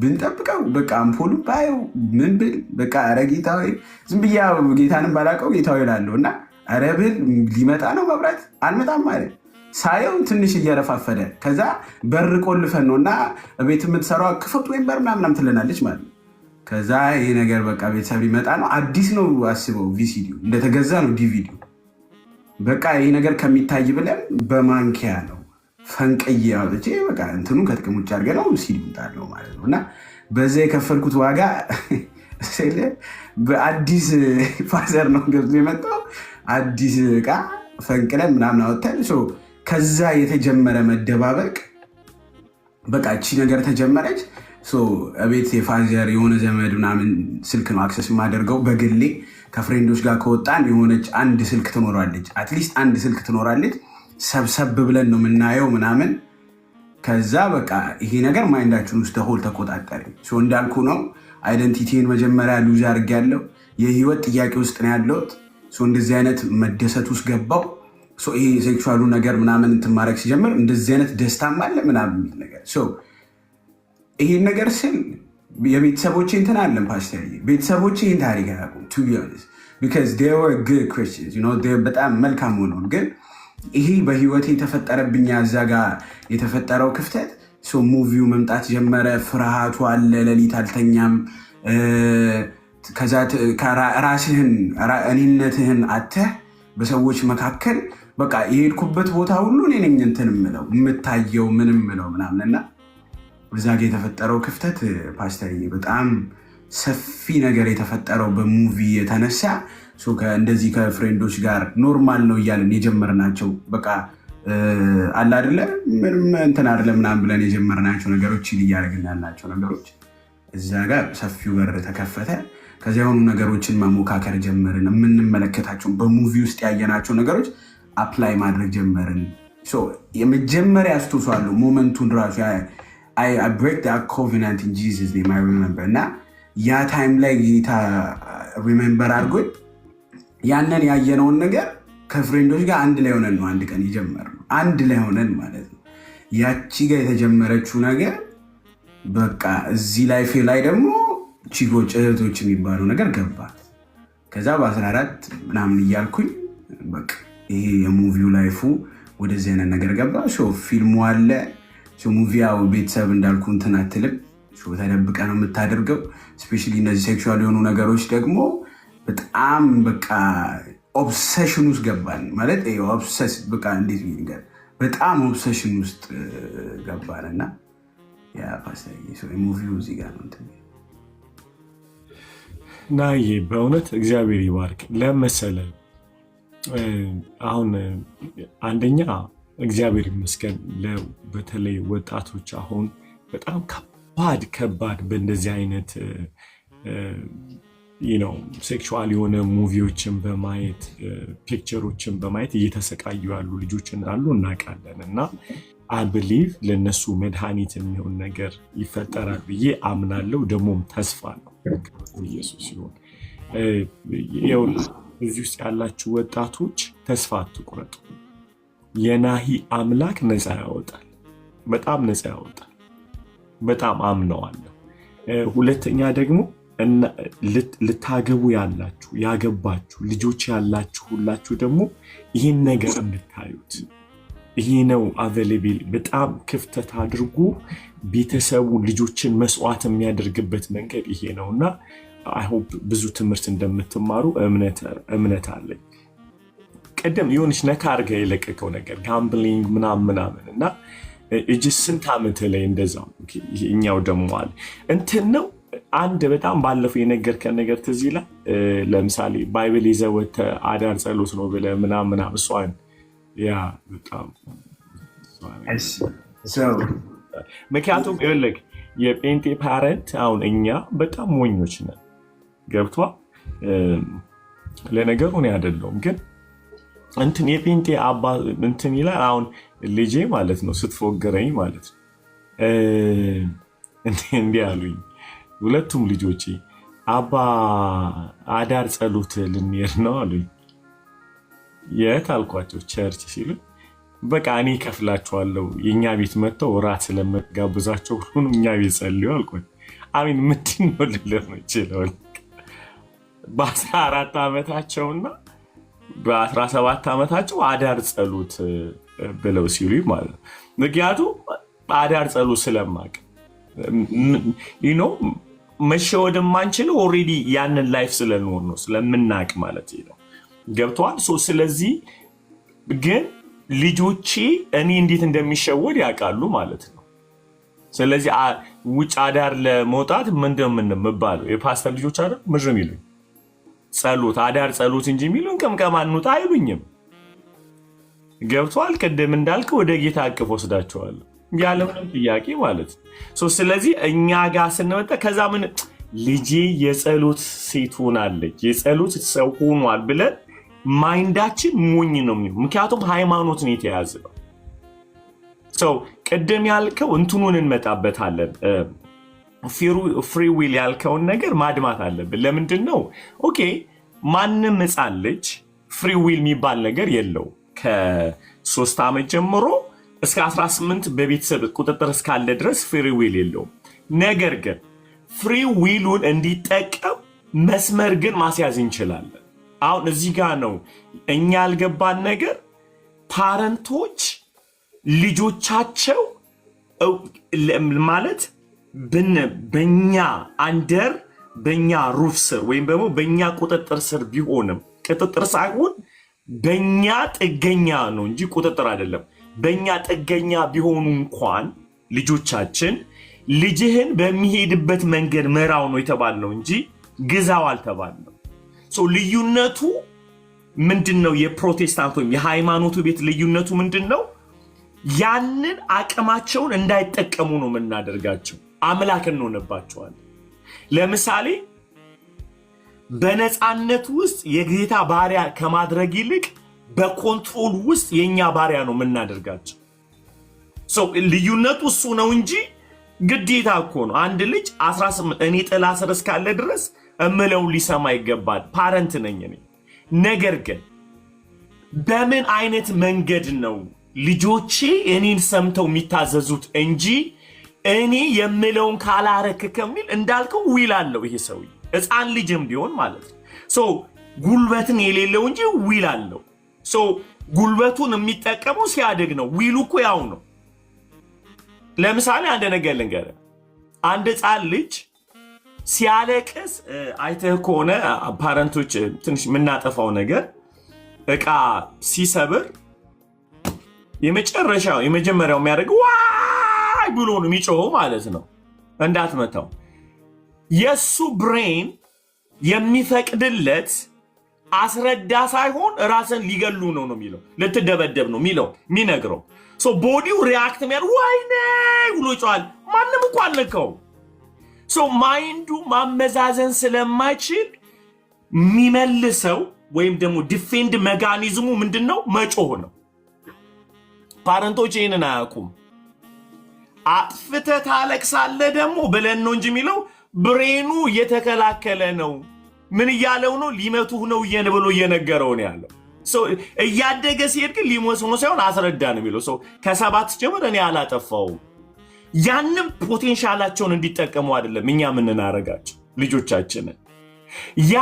ብንጠብቀው በቃ አምፖሉ ባየው ምን ብል በቃ ኧረ ጌታዊ ዝም ብያ ጌታንም ባላቀው ጌታዊ እላለሁ እና ኧረ ብል ሊመጣ ነው መብራት አልመጣም ማለት ሳየው ትንሽ እየረፋፈደ ከዛ በር ቆልፈን ነው እና ቤት የምትሰራው ክፈቱ ወይም በር ምናምን ትለናለች ማለት ነው። ከዛ ይሄ ነገር በቃ ቤተሰብ ሊመጣ ነው አዲስ ነው አስበው ቪሲዲዮ እንደተገዛ ነው ዲቪዲዮ በቃ ይሄ ነገር ከሚታይ ብለን በማንኪያ ነው ፈንቀዬ አውጥቼ በቃ እንትኑ ከጥቅም ውጭ አድርገን ነው ሲዲ ምጣለው ማለት ነው። እና በዛ የከፈልኩት ዋጋ በአዲስ ፋዘር ነው ገብቶ የመጣው አዲስ እቃ ፈንቅለን ምናምን አወጥተን ከዛ የተጀመረ መደባበቅ በቃ እቺ ነገር ተጀመረች። ቤት የፋዘር የሆነ ዘመድ ምናምን ስልክ ነው አክሰስ የማደርገው በግሌ ከፍሬንዶች ጋር ከወጣን የሆነች አንድ ስልክ ትኖራለች፣ አትሊስት አንድ ስልክ ትኖራለች። ሰብሰብ ብለን ነው የምናየው ምናምን። ከዛ በቃ ይሄ ነገር ማይንዳችን ውስጥ ሆል ተቆጣጠረ። እንዳልኩ ነው አይደንቲቲን መጀመሪያ ሉዝ አድርጌያለሁ። የህይወት ጥያቄ ውስጥ ነው ያለሁት። እንደዚህ አይነት መደሰት ውስጥ ገባው። ይሄ ሴክሹዋሉ ነገር ምናምን እንትን ማድረግ ሲጀምር እንደዚህ አይነት ደስታም አለ ምናምን የሚል ነገር ይሄን ነገር ስል የቤተሰቦቼ እንትን አለን ፓስተር ቤተሰቦቼ ይህን ታሪክ አያውቁም to be honest because they were good Christians በጣም መልካም ሆነውን ግን ይሄ በህይወቴ የተፈጠረብኝ እዛ ጋር የተፈጠረው ክፍተት ሙቪው መምጣት ጀመረ። ፍርሃቱ አለ፣ ሌሊት አልተኛም። ከዛ ራስህን እኔነትህን አተህ በሰዎች መካከል በቃ የሄድኩበት ቦታ ሁሉ እኔ ነኝ እንትን የምለው የምታየው ምንም ምለው ምናምንና እዛ ጋ የተፈጠረው ክፍተት ፓስተር በጣም ሰፊ ነገር የተፈጠረው በሙቪ የተነሳ እንደዚህ ከፍሬንዶች ጋር ኖርማል ነው እያለን የጀመርናቸው በቃ አለ አይደለ ምንም እንትን አይደለ ምናምን ብለን የጀመርናቸው ነገሮች እያደረግን ያልናቸው ነገሮች እዛ ጋር ሰፊው በር ተከፈተ። ከዚያ የሆኑ ነገሮችን መሞካከር ጀመርን። የምንመለከታቸው በሙቪ ውስጥ ያየናቸው ነገሮች አፕላይ ማድረግ ጀመርን። የመጀመሪያ አስታውሳለሁ ሞመንቱን ራሱ I break that covenant in Jesus name I remember እና ያ ታይም ላይ ጌታ ሪሜምበር አድርጎኝ ያንን ያየነውን ነገር ከፍሬንዶች ጋር አንድ ላይ ሆነን ነው አንድ ቀን የጀመርነው። አንድ ላይ ሆነን ማለት ነው። ያቺ ጋር የተጀመረችው ነገር በቃ እዚህ ላይፌ ላይ ደግሞ ቺጎች እህቶች የሚባለው ነገር ገባት። ከዛ በ14 ምናምን እያልኩኝ በቃ ይሄ የሙቪው ላይፉ ወደዚህ አይነት ነገር ገባ። ፊልሙ አለ ሙቪያው ቤተሰብ እንዳልኩ እንትን አትልም፣ ተደብቀ ነው የምታደርገው። ስፔሻሊ እነዚህ ሴክሹዋል የሆኑ ነገሮች ደግሞ በጣም በቃ ኦብሰሽን ውስጥ ገባን ማለት ኦብሰስ በቃ እንዴት ይንገር በጣም ኦብሰሽን ውስጥ ገባን እና ያ ፓስተር ሙቪው እዚህ ጋር ነው እንትን ናዬ በእውነት እግዚአብሔር ይባርክ። ለመሰለ አሁን አንደኛ እግዚአብሔር ይመስገን በተለይ ወጣቶች አሁን በጣም ከባድ በእንደዚህ አይነት ሴክሹዋል የሆነ ሙቪዎችን በማየት ፒክቸሮችን በማየት እየተሰቃዩ ያሉ ልጆች እንዳሉ እናውቃለን እና አይ ብሊቭ ለእነሱ መድኃኒት የሚሆን ነገር ይፈጠራል ብዬ አምናለሁ። ደግሞም ተስፋ ነው ኢየሱስ ሲሆን እዚህ ውስጥ ያላችሁ ወጣቶች ተስፋ አትቁረጡ። የናሂ አምላክ ነፃ ያወጣል፣ በጣም ነፃ ያወጣል። በጣም አምነዋለሁ። ሁለተኛ ደግሞ ልታገቡ ያላችሁ ያገባችሁ ልጆች ያላችሁ ሁላችሁ ደግሞ ይህን ነገር እንድታዩት ይሄ ነው አቬሌብል። በጣም ክፍተት አድርጎ ቤተሰቡ ልጆችን መስዋዕት የሚያደርግበት መንገድ ይሄ ነው እና አይ ሆፕ ብዙ ትምህርት እንደምትማሩ እምነት አለኝ። ቀደም የሆነች ነካ አድርገህ የለቀቀው ነገር ጋምብሊንግ ምናምን እና እጅ ስንት ዓመት ላይ እንደዛው እኛው ደግሞ አለ እንትን ነው። አንድ በጣም ባለፈው የነገርከን ነገር ትዝ ይላል። ለምሳሌ ባይብል ይዘህ ወጥተህ አዳር ጸሎት ነው ብለህ ምናምን እሷን ያ በጣም ምክንያቱም ይኸውልህ የጴንጤ ፓረንት አሁን እኛ በጣም ሞኞች ነን። ገብቷል። ለነገሩ እኔ አይደለሁም ግን እንትን የጴንጤ አባ እንትን ይላል። አሁን ልጄ ማለት ነው ስትፎገረኝ ማለት ነው እንዲህ አሉኝ ሁለቱም ልጆቼ፣ አባ አዳር ጸሎት ልንሄድ ነው አሉኝ። የት አልኳቸው፣ ቸርች ሲሉ በቃ እኔ ከፍላቸዋለሁ የእኛ ቤት መጥተው እራት ስለመጋብዛቸው ሁሉ እኛ ቤት ጸልዩ አልኳቸው። አሚን ምንድን ነው ልልህ ነው ይችላል። በ14 ዓመታቸውና በ17 ዓመታቸው አዳር ጸሎት ብለው ሲሉ ማለት ነው። ምክንያቱም አዳር ጸሎት ስለማቅ መሸወድ የማንችለው ኦልሬዲ ያንን ላይፍ ስለኖር ነው ስለምናቅ ማለት ነው። ገብተዋል። ስለዚህ ግን ልጆቼ እኔ እንዴት እንደሚሸወድ ያውቃሉ ማለት ነው። ስለዚህ ውጭ አዳር ለመውጣት ምንድነው የምንባለው? የፓስተር ልጆች አይደል ምንድነው የሚሉኝ? ጸሎት አዳር ጸሎት እንጂ የሚሉን ቅምቀማ እንውጣ አይሉኝም። ገብቷል? ቅድም እንዳልክ ወደ ጌታ አቅፍ ወስዳቸዋለሁ ያለምንም ጥያቄ ማለት ነው። ስለዚህ እኛ ጋር ስንመጣ ከዛ ምን ልጄ የጸሎት ሴት ሆናለች የጸሎት ሰው ሆኗል ብለን ማይንዳችን ሞኝ ነው የሚሆነው። ምክንያቱም ሃይማኖትን የተያዘ ነው። ቅድም ያልከው እንትኑን እንመጣበታለን። ፍሪ ዊል ያልከውን ነገር ማድማት አለብን። ለምንድን ነው? ኦኬ ማንም ሕፃን ልጅ ፍሪ ዊል የሚባል ነገር የለው። ከ3 ዓመት ጀምሮ እስከ 18 በቤተሰብ ቁጥጥር እስካለ ድረስ ፍሪ ዊል የለውም። ነገር ግን ፍሪ ዊሉን እንዲጠቀም መስመር ግን ማስያዝ እንችላለን። አሁን እዚህ ጋር ነው እኛ ያልገባን ነገር። ፓረንቶች ልጆቻቸው ማለት በኛ አንደር በኛ ሩፍ ስር ወይም ደግሞ በኛ ቁጥጥር ስር ቢሆንም ቁጥጥር ሳይሆን በኛ ጥገኛ ነው እንጂ ቁጥጥር አይደለም። በኛ ጥገኛ ቢሆኑ እንኳን ልጆቻችን ልጅህን በሚሄድበት መንገድ ምራው ነው የተባልነው እንጂ ግዛው አልተባልነው። ልዩነቱ ምንድነው? የፕሮቴስታንት ወይም የሃይማኖቱ ቤት ልዩነቱ ምንድነው? ያንን አቅማቸውን እንዳይጠቀሙ ነው የምናደርጋቸው። አምላክ እንሆንባቸዋለን። ለምሳሌ በነፃነት ውስጥ የጌታ ባሪያ ከማድረግ ይልቅ በኮንትሮል ውስጥ የኛ ባሪያ ነው የምናደርጋቸው። ልዩነቱ እሱ ነው እንጂ ግዴታ እኮ ነው። አንድ ልጅ 18 እኔ ጥላ ስር እስካለ ድረስ እምለውን ሊሰማ ይገባል። ፓረንት ነኝ እኔ። ነገር ግን በምን አይነት መንገድ ነው ልጆቼ እኔን ሰምተው የሚታዘዙት እንጂ እኔ የምለውን ካላረክ ከሚል እንዳልከው ዊል አለው ይሄ ሰው ሕፃን ልጅም ቢሆን ማለት ነው። ጉልበትን የሌለው እንጂ ዊል አለው። ጉልበቱን የሚጠቀመው ሲያድግ ነው። ዊሉ እኮ ያው ነው። ለምሳሌ አንድ ነገር ልንገርህ። አንድ ሕፃን ልጅ ሲያለቅስ አይተህ ከሆነ ፓረንቶች ትንሽ የምናጠፋው ነገር እቃ ሲሰብር የመጀመሪያው የሚያደርገው ዋይ ብሎ ነው የሚጮኸው ማለት ነው፣ እንዳትመታው። የሱ ብሬን የሚፈቅድለት አስረዳ ሳይሆን ራስን ሊገሉ ነው የሚለው፣ ልትደበደብ ነው የሚለው የሚነግረው። ቦዲው ሪያክት የሚያደርግ ወይኔ ብሎ ይጮሃል። ማንም እኮ አልነካው። ማይንዱ ማመዛዘን ስለማይችል የሚመልሰው ወይም ደግሞ ዲፌንድ ሜካኒዝሙ ምንድነው? መጮህ ነው። ፓረንቶች ይህንን አያውቁም። አጥፍተህ ታለቅሳለህ ደግሞ ብለን ነው እንጂ የሚለው ብሬኑ እየተከላከለ ነው። ምን እያለው ነው? ሊመቱህ ነው ብሎ እየነገረው ነው ያለው። እያደገ ሲሄድ ግን ሊሞት ነው ሳይሆን አስረዳ ነው የሚለው። ከ7 ጀምር እኔ አላጠፋውም። ያንም ፖቴንሻላቸውን እንዲጠቀሙ አይደለም እኛ የምናረጋቸው ልጆቻችንን። ያ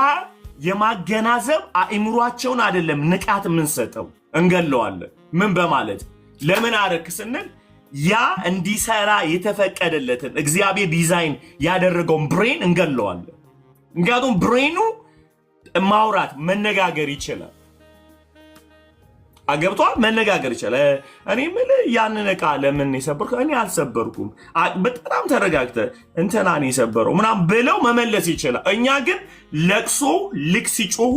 የማገናዘብ አእምሯቸውን አይደለም ንቃት የምንሰጠው፣ እንገለዋለን። ምን በማለት ለምን አረክ ስንል ያ እንዲሰራ የተፈቀደለትን እግዚአብሔር ዲዛይን ያደረገውን ብሬን እንገለዋለን። ምክንያቱም ብሬኑ ማውራት መነጋገር ይችላል። አገብቷል። መነጋገር ይችላል። እኔ የምልህ ያንን ዕቃ ለምን የሰበርከው? እኔ አልሰበርኩም። በጣም ተረጋግተህ እንትና ነው የሰበረው ምናምን ብለው መመለስ ይችላል። እኛ ግን ለቅሶ ልክ ሲጮሁ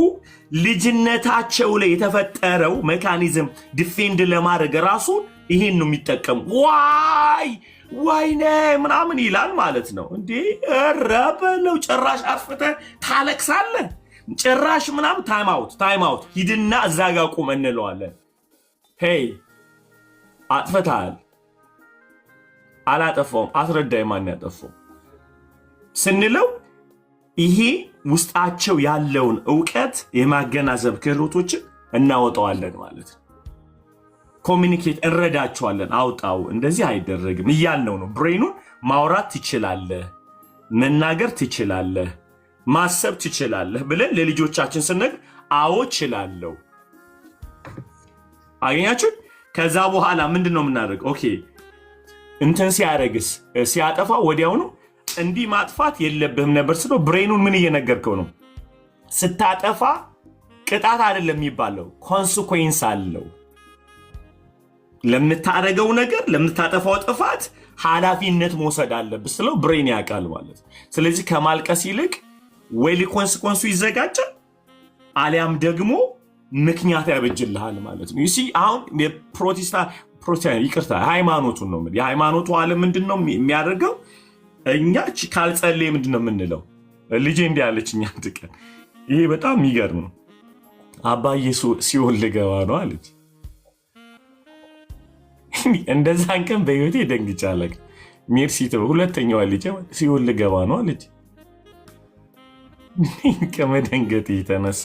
ልጅነታቸው ላይ የተፈጠረው ሜካኒዝም ዲፌንድ ለማድረግ ራሱ ይሄን ነው የሚጠቀሙ። ወይኔ ምናምን ይላል ማለት ነው። እንዴ ኧረ በለው ጭራሽ አርፍተህ ታለቅሳለህ ጭራሽ ምናምን። ታይም አውት ሂድና እዛ ጋር ቁም እንለዋለን። ሄይ አጥፍተሃል። አላጠፋውም። አስረዳኝ ማን ያጠፋው ስንለው ይሄ ውስጣቸው ያለውን እውቀት የማገናዘብ ክህሎቶችን እናወጣዋለን ማለት ነው። ኮሚኒኬት እንረዳቸዋለን። አውጣው እንደዚህ አይደረግም እያልነው ነው። ብሬኑን ማውራት ትችላለህ፣ መናገር ትችላለህ፣ ማሰብ ትችላለህ ብለን ለልጆቻችን ስንነግር አዎ እችላለሁ። አገኛችሁ? ከዛ በኋላ ምንድን ነው የምናደርገው? ኦኬ እንትን ሲያደርግስ ሲያጠፋ ወዲያውኑ እንዲህ ማጥፋት የለብህም ነበር ስለው ብሬኑን ምን እየነገርከው ነው? ስታጠፋ ቅጣት አይደለም የሚባለው፣ ኮንሲኩዌንስ አለው። ለምታደርገው ነገር ለምታጠፋው ጥፋት ኃላፊነት መውሰድ አለብህ ስለው ብሬን ያውቃል ማለት ነው። ስለዚህ ከማልቀስ ይልቅ ወይ ኮንስኮንሱ ይዘጋጃል አሊያም ደግሞ ምክንያት ያበጅልሃል ማለት ነው። ዩሲ አሁን ፕሮቴስታንት ይቅርታ ሃይማኖቱን ነው የምልህ። የሃይማኖቱ ዓለም ምንድን ነው የሚያደርገው? እኛ ካልጸለየ ምንድን ነው የምንለው? ልጄ እንዲህ አለችኝ አንድ ቀን፣ ይሄ በጣም የሚገርም ነው። አባዬ ሲኦል ልገባ ነው አለች። እንደዛን ቀን በህይወቴ ደንግጬ አላውቅም። ሜርሲ ሁለተኛዋ ልጄ ሲኦል ልገባ ነው አለች። ከመደንገጥ የተነሳ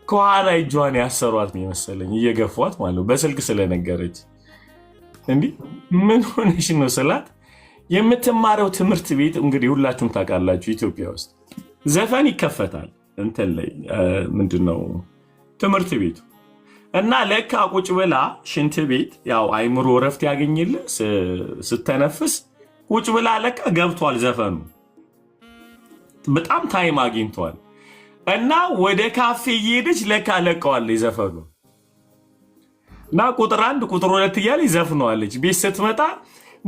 ከኋላ እጇን ያሰሯት ነው የመሰለኝ፣ እየገፏት ማለት ነው፣ በስልክ ስለነገረች። እንዲህ ምን ሆነሽ ነው ስላት፣ የምትማረው ትምህርት ቤት እንግዲህ ሁላችሁም ታውቃላችሁ፣ ኢትዮጵያ ውስጥ ዘፈን ይከፈታል እንትን ላይ ምንድነው ትምህርት ቤቱ እና ለካ ቁጭ ብላ ሽንት ቤት ያው አይምሮ እረፍት ያገኝልህ ስተነፍስ ቁጭ ብላ ለካ ገብቷል ዘፈኑ፣ በጣም ታይም አግኝቷል። እና ወደ ካፌ እየሄደች ለካ ለቀዋለች ዘፈኑ እና ቁጥር 1 ቁጥር 2 እያለች ዘፍነዋለች። ቤት ስትመጣ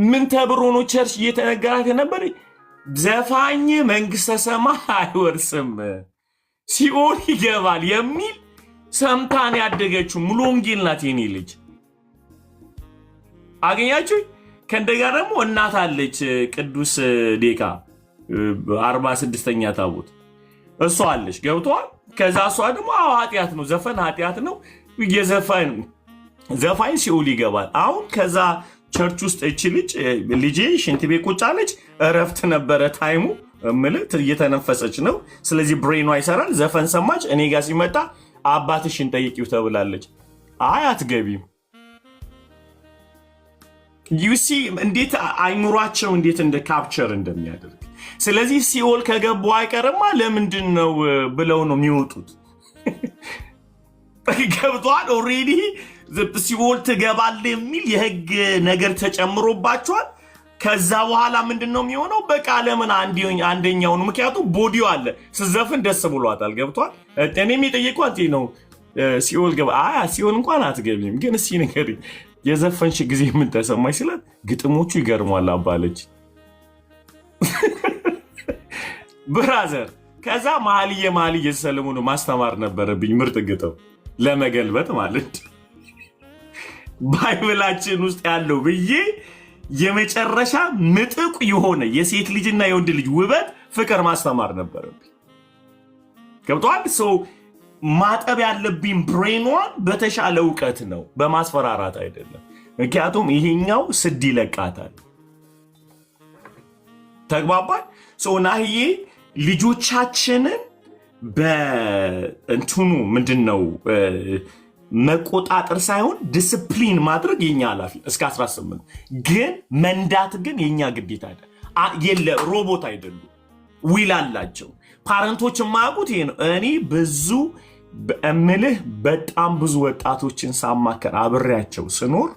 ምን ተብሎ ነው ቸርች እየተነገራት ነበር? ዘፋኝ መንግስተ ሰማይ አይወርስም ሲኦል ይገባል የሚል ሰምታን ያደገችው ሙሉ ወንጌል ናት የኔ ልጅ። አገኛችሁ? ከእንደጋ ደግሞ እናት አለች ቅዱስ ዴካ 46ኛ ታቦት እሷ አለች ገብቷል። ከዛ እሷ ደግሞ ኃጢአት ነው ዘፈን ኃጢአት ነው ዘፋኝ ሲኦል ይገባል። አሁን ከዛ ቸርች ውስጥ እቺ ልጄ ሽንት ቤት ቁጭ አለች። እረፍት ነበረ ታይሙ ምልት እየተነፈሰች ነው። ስለዚህ ብሬኗ ይሰራል። ዘፈን ሰማች። እኔ ጋር ሲመጣ አባትሽን ጠይቂው ተብላለች። አይ አትገቢም። ዩሲ እንዴት አይምሯቸው እንዴት እንደ ካፕቸር እንደሚያደርግ። ስለዚህ ሲኦል ከገቡ አይቀርማ ለምንድን ነው ብለው ነው የሚወጡት። ገብቷል። ኦልሬዲ ሲኦል ትገባለህ የሚል የህግ ነገር ተጨምሮባቸዋል። ከዛ በኋላ ምንድን ነው የሚሆነው? በቃ ለምን አንደኛውን ምክንያቱም ቦዲዮ አለ ስዘፍን ደስ ብሏታል። ገብቷል። እኔም የጠየኳት ነው ሲኦል ገባ። ሲኦል እንኳን አትገቢም፣ ግን እስኪ ንገሪኝ የዘፈንሽ ጊዜ ምን ተሰማሽ ስላት ግጥሞቹ ይገርሟል አባለች። ብራዘር ከዛ መኃልየ ሰለሞን ማስተማር ነበረብኝ ምርጥ ግጥም ለመገልበጥ ማለት ባይብላችን ውስጥ ያለው ብዬ የመጨረሻ ምጥቁ የሆነ የሴት ልጅና የወንድ ልጅ ውበት ፍቅር ማስተማር ነበረብኝ። ገብቷል። ሰው ማጠብ ያለብኝ ብሬኗን በተሻለ እውቀት ነው፣ በማስፈራራት አይደለም። ምክንያቱም ይሄኛው ስድ ይለቃታል። ተግባባል። ሰው ናህዬ ልጆቻችንን በእንትኑ ምንድነው መቆጣጠር ሳይሆን ዲስፕሊን ማድረግ የኛ ኃላፊ እስከ 18 ግን መንዳት ግን የኛ ግዴታ የለ። ሮቦት አይደሉም፣ ዊል አላቸው። ፓረንቶች የማያውቁት ይሄ ነው። እኔ ብዙ እምልህ በጣም ብዙ ወጣቶችን ሳማከር አብሬያቸው ስኖር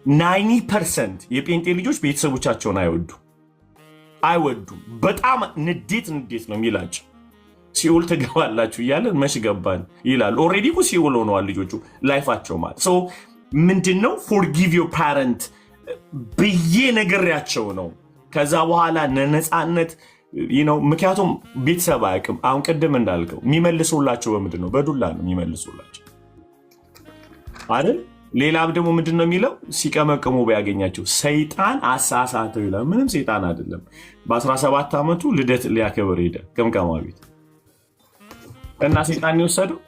90% የጴንጤ ልጆች ቤተሰቦቻቸውን አይወዱም። በጣም ንዴት ነው የሚላቸው። ሲኦል ትገባላችሁ እያለን መች ገባን ይላል። ኦልሬዲ እኮ ሲኦል ሆነዋል ልጆቹ ላይፋቸው ማለት ሰው ምንድነው ፎርጊቭ ዮር ፓረንት ብዬ ነግሬያቸው ነው። ከዛ በኋላ ነፃነት ምክንያቱም ቤተሰብ አያውቅም። አሁን ቅድም እንዳልከው የሚመልሱላቸው በምንድን ነው? በዱላ ነው የሚመልሱላቸው አይደል? ሌላም ደግሞ ምንድን ነው የሚለው? ሲቀመቅሙ ቢያገኛቸው ሰይጣን አሳሳተው ይላል። ምንም ሰይጣን አይደለም። በ17 ዓመቱ ልደት ሊያከብር ሄደ ቅምቀማ ቤት እና ሰይጣን የወሰደው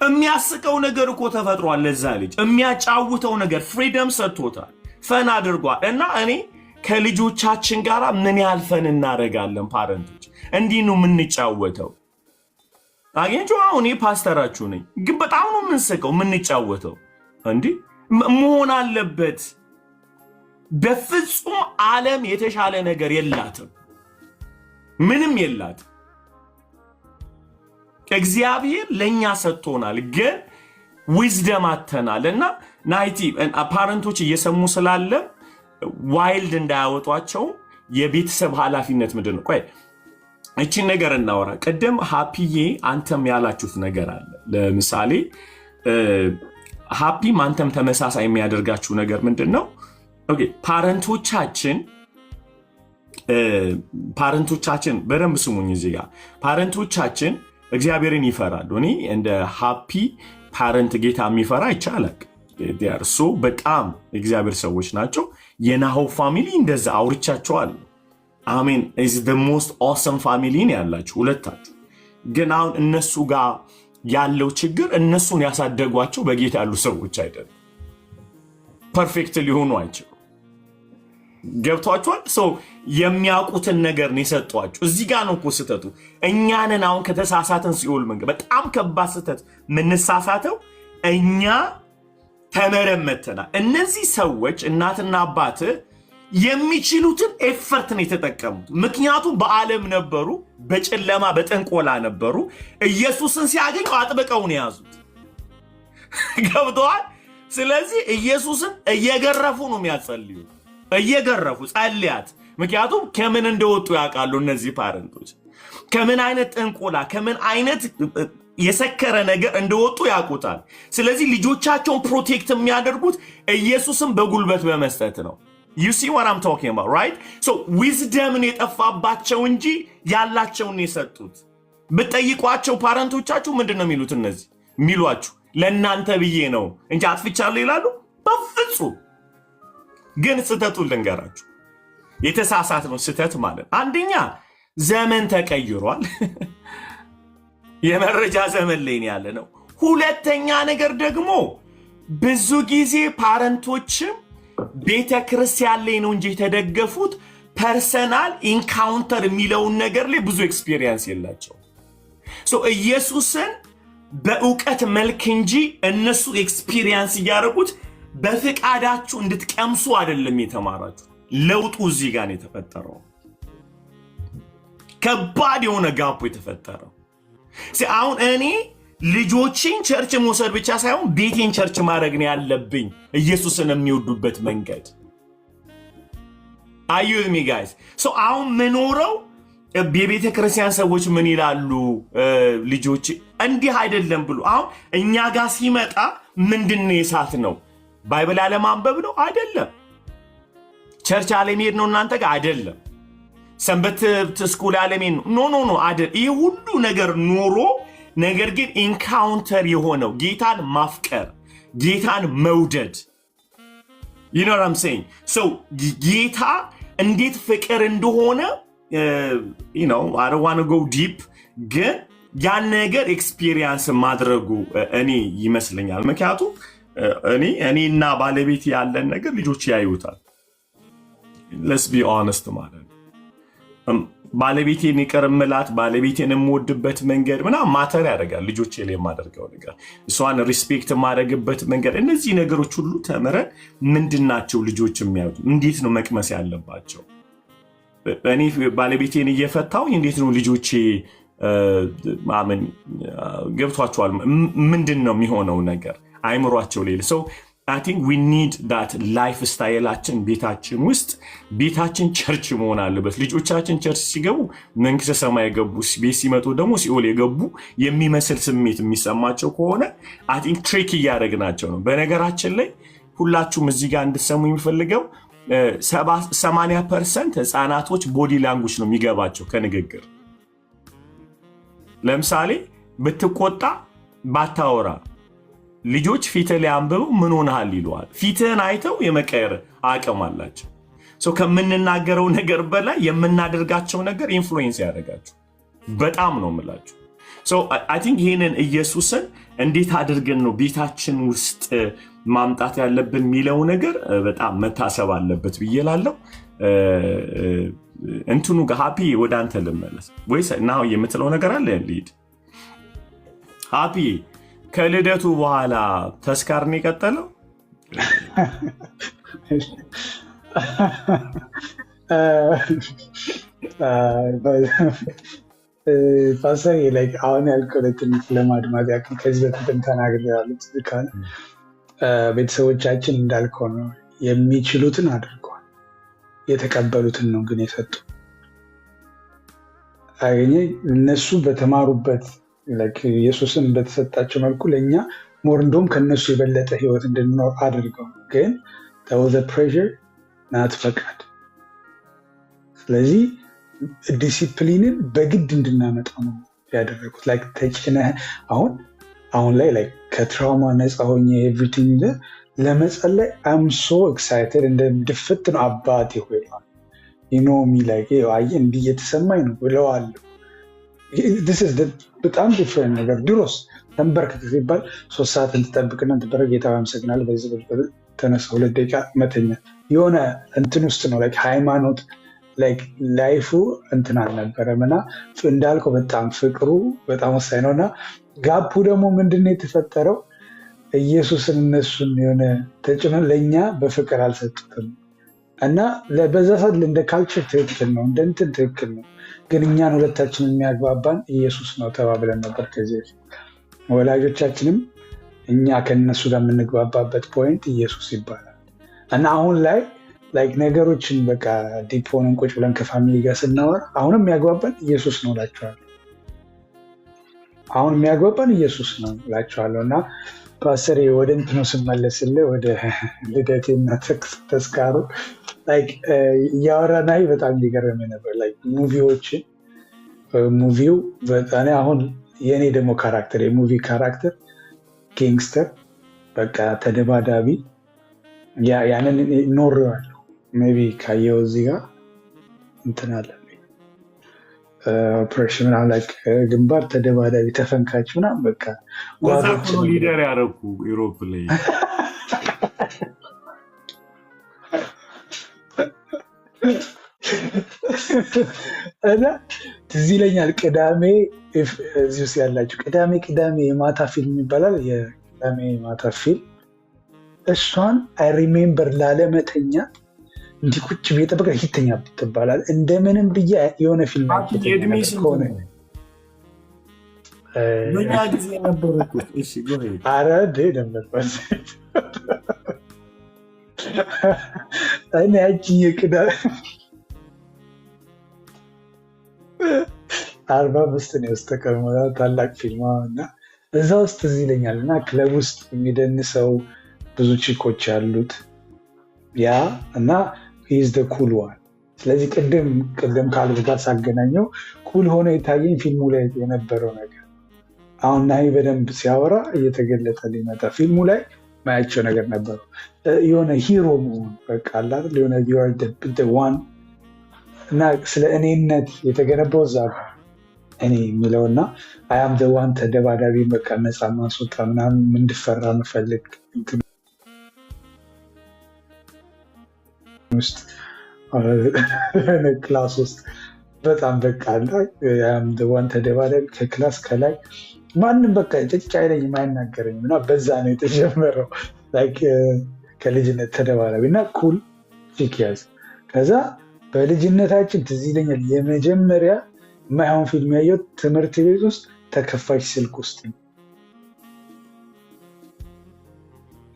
የሚያስቀው ነገር እኮ ተፈጥሯል። ለዛ ልጅ የሚያጫውተው ነገር ፍሪደም ሰጥቶታል፣ ፈን አድርጓል። እና እኔ ከልጆቻችን ጋር ምን ያህል ፈን እናደርጋለን? ፓረንቶች እንዲህ ነው የምንጫወተው። አገኘሁ። አሁን ፓስተራችሁ ነኝ፣ ግን በጣም ነው የምንስቀው የምንጫወተው። እንዲህ መሆን አለበት። በፍጹም ዓለም የተሻለ ነገር የላትም፣ ምንም የላትም። እግዚአብሔር ለኛ ሰጥቶናል፣ ግን ዊዝደም አተናል። እና ናይቲ ፓረንቶች እየሰሙ ስላለ ዋይልድ እንዳያወጧቸው የቤተሰብ ኃላፊነት ምንድን ነው? ቆይ እቺን ነገር እናወራ። ቅድም ሃፒዬ አንተም ያላችሁት ነገር አለ። ለምሳሌ ሃፒም አንተም ተመሳሳይ የሚያደርጋችሁ ነገር ምንድነው? ኦኬ ፓረንቶቻችን በደንብ ስሙኝ እዚህ ጋር ፓረንቶቻችን እግዚአብሔርን ይፈራሉ። እኔ እንደ ሃፒ ፓረንት ጌታ የሚፈራ ይቻላል ዲያርሶ በጣም እግዚአብሔር ሰዎች ናቸው። የናሆ ፋሚሊ እንደዛ አውርቻቸዋል። አሜን is the most awesome family ነው ያላችሁ ሁለታችሁ። ግን አሁን እነሱ ጋር ያለው ችግር እነሱን ያሳደጓቸው በጌታ ያሉ ሰዎች አይደለም። ፐርፌክት ሊሆኑ አይችሉም። ገብቷቸዋል። ሰው የሚያውቁትን ነገር ነው የሰጧቸው። እዚህ ጋር ነው እኮ ስህተቱ። እኛንን አሁን ከተሳሳተን ሲኦል መንገድ በጣም ከባድ ስህተት ምንሳሳተው እኛ ተመረመተናል። እነዚህ ሰዎች እናትና አባት የሚችሉትን ኤፈርት ነው የተጠቀሙት። ምክንያቱም በዓለም ነበሩ፣ በጨለማ በጥንቆላ ነበሩ። ኢየሱስን ሲያገኙ አጥብቀው ነው ያዙት። ገብተዋል። ስለዚህ ኢየሱስን እየገረፉ ነው የሚያጸልዩ፣ እየገረፉ ጸልያት። ምክንያቱም ከምን እንደወጡ ያውቃሉ እነዚህ ፓረንቶች። ከምን አይነት ጥንቆላ ከምን አይነት የሰከረ ነገር እንደወጡ ያውቁታል። ስለዚህ ልጆቻቸውን ፕሮቴክት የሚያደርጉት ኢየሱስን በጉልበት በመስጠት ነው። You see what I'm talking about, right? So wisdom የጠፋባቸው እንጂ ያላቸውን የሰጡት። በጠይቋቸው ፓረንቶቻችሁ ምንድነው የሚሉት? እነዚህ የሚሏችሁ ለእናንተ ብዬ ነው እንጂ አጥፍቻለሁ ይላሉ? በፍጹም። ግን ስህተቱን ልንገራችሁ። የተሳሳትነው ስህተት ማለት አንደኛ ዘመን ተቀይሯል። የመረጃ ዘመን ላይ ያለ ነው። ሁለተኛ ነገር ደግሞ ብዙ ጊዜ ፓረንቶችም ቤተ ክርስቲያን ላይ ነው እንጂ የተደገፉት ፐርሰናል ኢንካውንተር የሚለውን ነገር ላይ ብዙ ኤክስፒሪየንስ የላቸው። ኢየሱስን በእውቀት መልክ እንጂ እነሱ ኤክስፒሪየንስ እያደረጉት በፍቃዳችሁ እንድትቀምሱ አይደለም የተማራችሁ። ለውጡ እዚህ ጋር ነው የተፈጠረው። ከባድ የሆነ ጋፕ የተፈጠረው። አሁን እኔ ልጆችን ቸርች መውሰድ ብቻ ሳይሆን ቤቴን ቸርች ማድረግ ነው ያለብኝ፣ ኢየሱስን የሚወዱበት መንገድ። Are you with me guys? አሁን ምኖረው የቤተ ክርስቲያን ሰዎች ምን ይላሉ ልጆች እንዲህ አይደለም ብሎ አሁን እኛ ጋር ሲመጣ ምንድነው የሳት ነው? ባይብል አለማንበብ ነው አይደለም። ቸርች አለመሄድ ነው እናንተ ጋር አይደለም። ሰንበት ስኩል አለመሄድ ነው ኖ አይደል። ይሄ ሁሉ ነገር ኖሮ ነገር ግን ኢንካውንተር የሆነው ጌታን ማፍቀር ጌታን መውደድ you know what I'm saying? ጌታ እንዴት ፍቅር እንደሆነ you know I don't want to go deep ግን ያን ነገር ኤክስፒሪየንስ ማድረጉ እኔ ይመስለኛል። ምክንያቱም እኔና ባለቤት ያለን ነገር ልጆች ያዩታል። let's be honest ማለት ባለቤቴን ይቀርምላት ባለቤቴን የምወድበት መንገድ ምናምን ማተር ያደርጋል። ልጆቼ ላይ የማደርገው ነገር እሷን ሪስፔክት የማደርግበት መንገድ እነዚህ ነገሮች ሁሉ ተምረን ምንድናቸው ልጆች የሚያዩት እንዴት ነው መቅመስ ያለባቸው። እኔ ባለቤቴን እየፈታው እንዴት ነው ልጆቼ ማመን ገብቷቸዋል ምንድን ነው የሚሆነው ነገር አይምሯቸው ላይ I think we need that lifestyle ቤታችን ውስጥ ቤታችን ቸርች መሆን አለበት። ልጆቻችን ቸርች ሲገቡ መንግስተ ሰማይ የገቡ ቤት ሲመጡ ደግሞ ሲኦል የገቡ የሚመስል ስሜት የሚሰማቸው ከሆነ I think ትሪክ እያደረግናቸው ነው። በነገራችን ላይ ሁላችሁም እዚህ ጋር እንድትሰሙ የሚፈልገው 80% ህፃናቶች ቦዲ ላንጉጅ ነው የሚገባቸው ከንግግር። ለምሳሌ ብትቆጣ ባታወራ ልጆች ፊት ላይ አንብበው ምን ሆነሃል ይሉዋል። ፊትህን አይተው የመቀየር አቅም አላቸው። ከምንናገረው ነገር በላይ የምናደርጋቸው ነገር ኢንፍሉዌንስ ያደርጋቸው በጣም ነው የምላችሁ። I think ይሄንን ኢየሱስን እንዴት አድርገን ነው ቤታችን ውስጥ ማምጣት ያለብን የሚለው ነገር በጣም መታሰብ አለበት ብዬ እላለሁ። እንትኑ ጋር ሃፒ ወደ አንተ ልመለስ ወይስ ናው የምትለው ነገር አለ? ልሂድ ሃፒ ከልደቱ በኋላ ተስካር ነው የቀጠለው? ፓስተር like አሁን ያልከለትን ለማድማት ያክል ከዚህ በፊትም ተናግሬያለሁ። ትክክል። ቤተሰቦቻችን እንዳልከው ነው የሚችሉትን አድርገዋል፣ የተቀበሉትን ነው ግን የሰጡ። አገኘ እነሱ በተማሩበት ኢየሱስን በተሰጣቸው መልኩ ለኛ ሞር እንደውም ከነሱ የበለጠ ህይወት እንድንኖር አድርገው፣ ግን ተወዘ ፕሬር ናት ፈቃድ። ስለዚህ ዲሲፕሊንን በግድ እንድናመጣው ነው ያደረጉት። ላይክ ተጭነህ አሁን ላይ ከትራውማ ነፃ ሆኜ ኤቭሪቲንግ ለመጸለይ አም ሶ ኤክሳይትድ እንደ ድፍት ነው። አባቴ ሆይ ኖሚ ላይ እንዲህ እየተሰማኝ ነው ብለዋለሁ። በጣም ዲፍረንት ነገር። ድሮስ ተንበርክክ ሲባል 3 ሰዓት እንድጠብቅና ትበረ ጌታ አመሰግናለሁ በዚህ ተነሳ 2 ደቂቃ መተኛ የሆነ እንትን ውስጥ ነው። ሃይማኖት ላይፉ እንትን አልነበረም እና እንዳልከው በጣም ፍቅሩ በጣም ወሳኝ ነው እና ጋፑ ደግሞ ምንድነው የተፈጠረው? ኢየሱስን እነሱን የሆነ ተጭኖ ለእኛ በፍቅር አልሰጡትም እና በዛ ሰዓት እንደ ካልቸር ትክክል ነው፣ እንደ እንትን ትክክል ነው፣ ግን እኛን ሁለታችን የሚያግባባን ኢየሱስ ነው ተባብለን ነበር ከዚህ በፊት። ወላጆቻችንም እኛ ከነሱ ጋር የምንግባባበት ፖይንት ኢየሱስ ይባላል እና አሁን ላይ ነገሮችን በቃ ዲፕ ሆነን ቁጭ ብለን ከፋሚሊ ጋር ስናወራ አሁንም የሚያግባባን ኢየሱስ ነው እላቸዋለሁ። አሁን የሚያግባባን ኢየሱስ ነው እላቸዋለሁ እና ፓስተር ወደ እንትኑ ስመለስልህ ወደ ልደቴና ተስካሩ እያወራን በጣም እየገረመ ነበር። ሙቪው እኔ አሁን የእኔ ደግሞ ካራክተር የሙቪ ካራክተር ጌንግስተር በቃ ተደባዳቢ ያንን ኖሬዋለሁ። ሜይ ቢ ካየው እዚህ ጋር እንትን አለ ኦፕሬሽን ምናምን ግንባር ተደባዳቢ ተፈንካች ምናምን በቃ ጓዛችን ሊደር ያደረኩ ዩሮፕ ላይ እና ትዝ ይለኛል ቅዳሜ እዚህ ውስጥ ያላችሁ ቅዳሜ የማታ ፊልም ይባላል። የቅዳሜ የማታ ፊልም እሷን አይ ሪሜምበር ላለመተኛት እንዲህ ቁጭ ብዬ ጠበቀ ሂተኛ ትባላል እንደምንም ብዬ የሆነ ፊልም ሆነ ጊዜ ነበረኩት። አረ ነበር እኔ ያቺ የቅዳሜ 45 ነው ስተቀርሞ ታላቅ ፊልም እና እዛ ውስጥ እዚህ ይለኛል እና ክለብ ውስጥ የሚደንሰው ብዙ ቺኮች ያሉት ያ እና ሂዝ ደ ኩል ዋን። ስለዚህ ቅድም ካልብ ጋር ሳገናኘው ኩል ሆነ የታየኝ ፊልሙ ላይ የነበረው ነገር አሁን ናይ በደንብ ሲያወራ እየተገለጠ ሊመጣ ፊልሙ ላይ ማያቸው ነገር ነበሩ። የሆነ ሂሮ መሆን በቃ አላል የሆነ ዋን እና ስለ እኔነት የተገነባው እዛ እኔ የሚለውና አያም ዋን ተደባዳቢ በቃ ነፃ ማስወጣ ምናምን እንድፈራ መፈልግ ውስጥ ክላስ ውስጥ በጣም በቃ ዋን ተደባዳቢ ከክላስ ከላይ ማንም በቃ ጭጭ አይለኝም አይናገረኝም እና በዛ ነው የተጀመረው። ከልጅነት ተደባዳቢ እና ኩል ፊክ ያዝ። ከዛ በልጅነታችን ትዝ ይለኛል የመጀመሪያ የማይሆን ፊልም ያየሁት ትምህርት ቤት ውስጥ ተከፋች ስልክ ውስጥ ነው።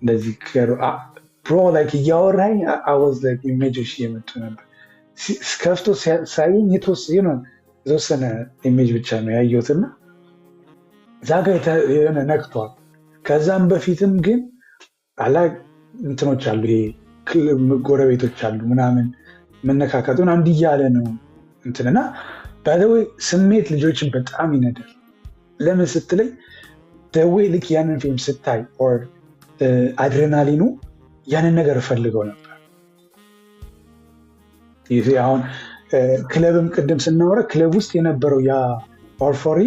እንደዚህ ብሮ እያወራኝ አወዝ ኢሜጆች እየመጡ ነበር። ከፍቶ ሳይኝ የተወሰነ ኢሜጅ ብቻ ነው ያየሁትና እዛ ጋ የሆነ ነክቷል። ከዛም በፊትም ግን እንትኖች አሉ፣ ይሄ ጎረቤቶች አሉ ምናምን መነካከቱን አንድ እያለ ነው እንትንና ባይዘዌይ ስሜት ልጆችን በጣም ይነዳል። ለምን ስትለኝ ደዌይ ልክ ያንን ፊልም ስታይ ኦር አድሬናሊኑ ያንን ነገር እፈልገው ነበር። ይሄ አሁን ክለብም ቅድም ስናወራ ክለብ ውስጥ የነበረው ያ ኦርፎሪ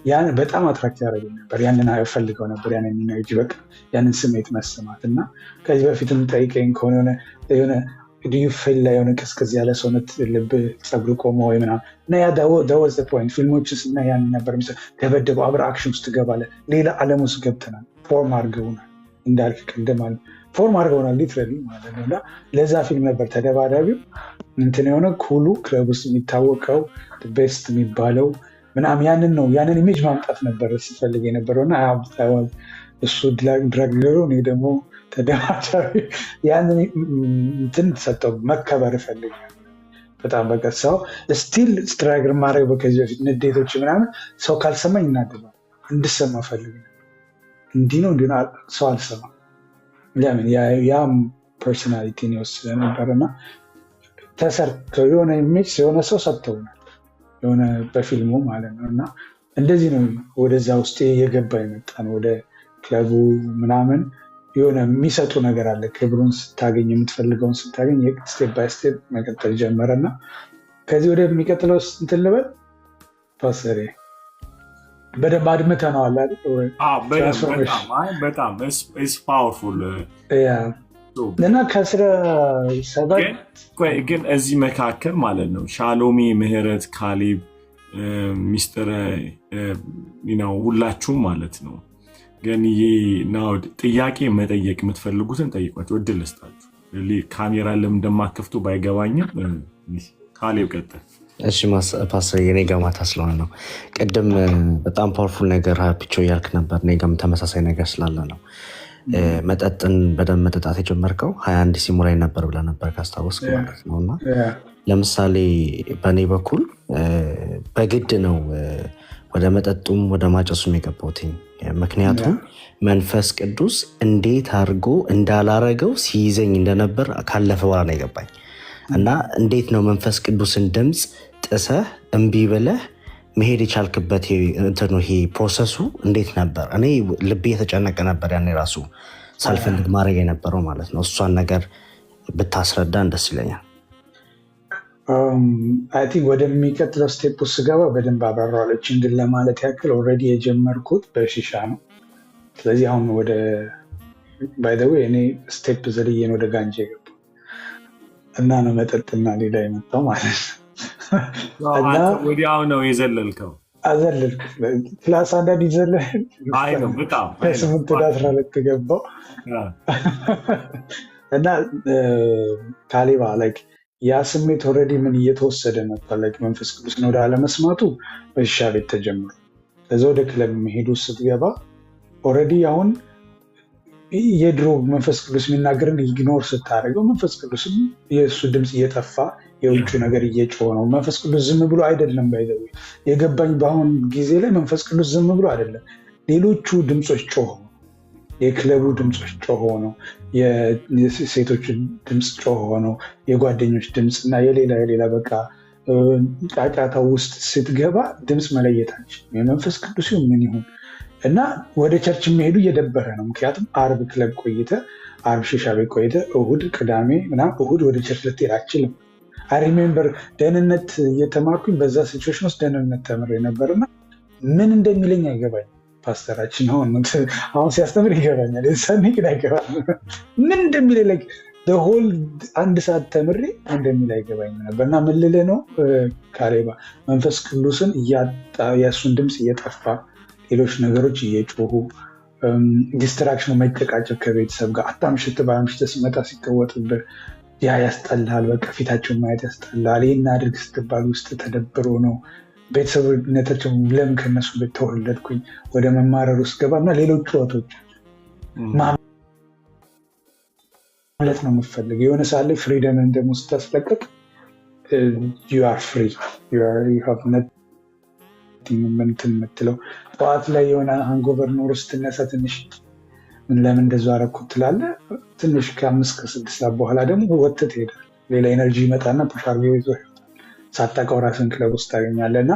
ያን በጣም አትራክት ያደረገኝ ነበር። ያንን እፈልገው ነበር፣ ያንን ኢነርጂ በቃ ያንን ስሜት መሰማት እና ከዚህ በፊትም ጠይቀኝ ከሆነ የሆነ ዩ ፊል ላይ የሆነ ቅዝቅዝ ያለ ሰውነት ልብ ፀጉር ቆሞ ወይ ምናምን እና ያ ዳወዝ ፖይንት ፊልሞችን ስና ያን ነበር ደበደበው አብረ አክሽን ውስጥ ትገባለህ። ሌላ ዓለም ውስጥ ገብተናል። ፎርም አድርገውናል፣ እንዳልክ ቅድም አለ ፎርም አድርገውናል ሊትራሊ ማለት ነው። እና ለዛ ፊልም ነበር ተደባዳቢው እንትን የሆነ ኩሉ ክለብ ውስጥ የሚታወቀው ቤስት የሚባለው ምናምን ያንን ኢሜጅ ማምጣት ነበር ሲፈልግ የነበረው እና እሱ ድራግ ሊሮ እኔ ደግሞ ተደባዳቢ ያንን እንትን ሰጠው መከበር እፈልጋለሁ በጣም በቃ ሰው ስቲል ስትራግር ማድረግ ከዚህ በፊት ንዴቶች ምናምን ሰው ካልሰማኝ እናደባል እንድሰማ ፈልግ እንዲህ ነው ሰው አልሰማም። ለምን ያም ፐርሶናሊቲን ይወስድ ስለነበረና ተሰርተው የሆነ ኢሜጅ የሆነ ሰው ሰጥተውናል የሆነ በፊልሙ ማለት ነው። እና እንደዚህ ነው ወደዛ ውስጥ እየገባ የመጣ ነው። ወደ ክለቡ ምናምን የሆነ የሚሰጡ ነገር አለ። ክብሩን ስታገኝ የምትፈልገውን ስታገኝ ስቴፕ ባይ ስቴፕ መቀጠል ጀመረና ከዚህ ወደሚቀጥለው እንትን ልበል ፓስተር በደንብ አድምተነዋል አይደል? በጣም ፓወርፉል እና ከስረ ሰባት ግን እዚህ መካከል ማለት ነው ሻሎሜ፣ ምህረት፣ ካሌብ፣ ሚስተር ሁላችሁም ማለት ነው። ግን ናውድ ጥያቄ መጠየቅ የምትፈልጉትን ጠይቋቸው፣ እድል ልስጣችሁ። ካሜራ ለምን እንደማከፍቱ ባይገባኝም ካሌብ ቀጥል። እሺ ፓስተር የኔ ጋማታ ስለሆነ ነው። ቅድም በጣም ፓወርፉል ነገር ፒቾ እያልክ ነበር። እኔ ጋም ተመሳሳይ ነገር ስላለ ነው። መጠጥን በደንብ መጠጣት የጀመርከው 21 ሲሞላኝ ነበር ብለህ ነበር ካስታወስክ ማለት ነው። እና ለምሳሌ በእኔ በኩል በግድ ነው ወደ መጠጡም ወደ ማጨሱም የገባሁትኝ። ምክንያቱም መንፈስ ቅዱስ እንዴት አድርጎ እንዳላረገው ሲይዘኝ እንደነበር ካለፈ በኋላ ነው የገባኝ። እና እንዴት ነው መንፈስ ቅዱስን ድምፅ ጥሰህ እምቢ ብለህ መሄድ የቻልክበት ይሄ ፕሮሰሱ እንዴት ነበር? እኔ ልቤ የተጨነቀ ነበር ያኔ ራሱ ሳልፈልግ ማድረግ የነበረው ማለት ነው። እሷን ነገር ብታስረዳን ደስ ይለኛል። አይ ቲንክ ወደሚቀጥለው ስቴፕ ውስጥ ስገባ በደንብ አብራራዋለች። ግን ለማለት ያክል ኦልሬዲ የጀመርኩት በሺሻ ነው። ስለዚህ አሁን ወደ ባይ ዘ ዌይ እኔ ስቴፕ ዘልዬን ወደ ጋንጃ የገባው እና ነው መጠጥና ሌላ የመጣው ማለት ነው። ወዲያው ነው የዘለልከው? አዘለልኩ። ክላስ አንዳንድ ይዘለል ከ8 ወደ 12 ገባው እና ካሌባ ያ ስሜት ኦልሬዲ ምን እየተወሰደ ነበር። መንፈስ ቅዱስን ወደ አለመስማቱ በሺሻ ቤት ተጀምሮ ከዛ ወደ ክለብ መሄዱ ስትገባ ኦልሬዲ አሁን የድሮ መንፈስ ቅዱስ የሚናገርን ኢግኖር ስታደርገው መንፈስ ቅዱስ የእሱ ድምፅ እየጠፋ የውጭ ነገር እየጮኸ ነው። መንፈስ ቅዱስ ዝም ብሎ አይደለም። ባይዘው የገባኝ በአሁን ጊዜ ላይ መንፈስ ቅዱስ ዝም ብሎ አይደለም። ሌሎቹ ድምፆች ጮኸ ነው። የክለቡ ድምፆች ጮኸ ነው። የሴቶች ድምፅ ጮኸ ነው። የጓደኞች ድምፅ እና የሌላ በቃ ጫጫታ ውስጥ ስትገባ ድምፅ መለየታችን የመንፈስ ቅዱስ ምን ይሁን እና ወደ ቸርች የሚሄዱ እየደበረ ነው። ምክንያቱም አርብ ክለብ ቆይተ፣ አርብ ሺሻ ቤት ቆይተ፣ እሁድ ቅዳሜ ምናምን እሁድ ወደ ቸርች ልትሄድ አችልም። አይ ሪሜምበር ደህንነት እየተማርኩኝ በዛ ሲቹዌሽን ውስጥ ደህንነት ተምሬ ነበርና ምን እንደሚለኝ አይገባኝ። ፓስተራችን አሁን ሲያስተምር ይገባኛል። ሰኔ ግን አይገባም ምን እንደሚለኝ ሆል 1 ሰዓት ተምሬ እንደሚል አይገባኝ ነበር። እና ምን ልልህ ነው ካሌባ መንፈስ ቅዱስን የእሱን ድምፅ እየጠፋ ሌሎች ነገሮች እየጮሁ ዲስትራክሽኑ መጨቃጨቅ ከቤተሰብ ጋር አታምሽት በአምሽተ ሲመጣ ሲቀወጥብህ ያ ያስጠላል። በቃ ፊታቸውን ማየት ያስጠላል። ይህን አድርግ ስትባል ውስጥ ተደብሮ ነው። ቤተሰብነታቸው ለምን ከነሱ ቤት ተወለድኩኝ ወደ መማረር ውስጥ ገባ እና ሌሎች ጩኸቶች ማለት ነው የምፈልግ የሆነ ሰዓት ላይ ፍሪደምን ደግሞ ስታስለቀቅ you are free you have nothing የምትለው ጠዋት ላይ የሆነ ሃንጎቨር ኖሮ ስትነሳ ትንሽ ለምን እንደዛ አደረኩት ትላለህ። ትንሽ ከ5 ከ6 ሰዓት በኋላ ደግሞ ወጥተህ ትሄዳለህ። ሌላ ኤነርጂ ይመጣና ፑሻር ይዞ ሳታውቀው ራስን ክለብ ውስጥ ታገኛለህ። እና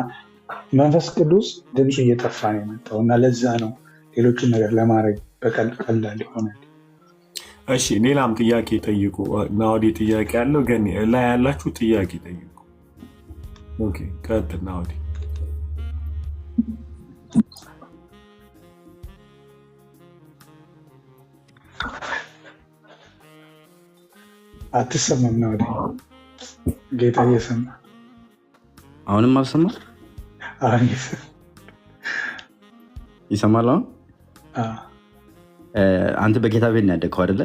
መንፈስ ቅዱስ ድምፁ እየጠፋ ነው የመጣው እና ለዛ ነው ሌሎችን ነገር ለማድረግ በቀላል ይሆናል። እሺ ሌላም ጥያቄ ጠይቁ። ናውዲ ጥያቄ ያለው ግን ላይ ያላችሁ ጥያቄ ጠይቁ። ኦኬ ቀጥል ናውዲ። አትሰማም ናውዲ? ጌታ እየሰማ አሁንም አልሰማ? ይሰማል አሁን? አንተ በጌታ ቤት ነው ያደግከው አይደለ?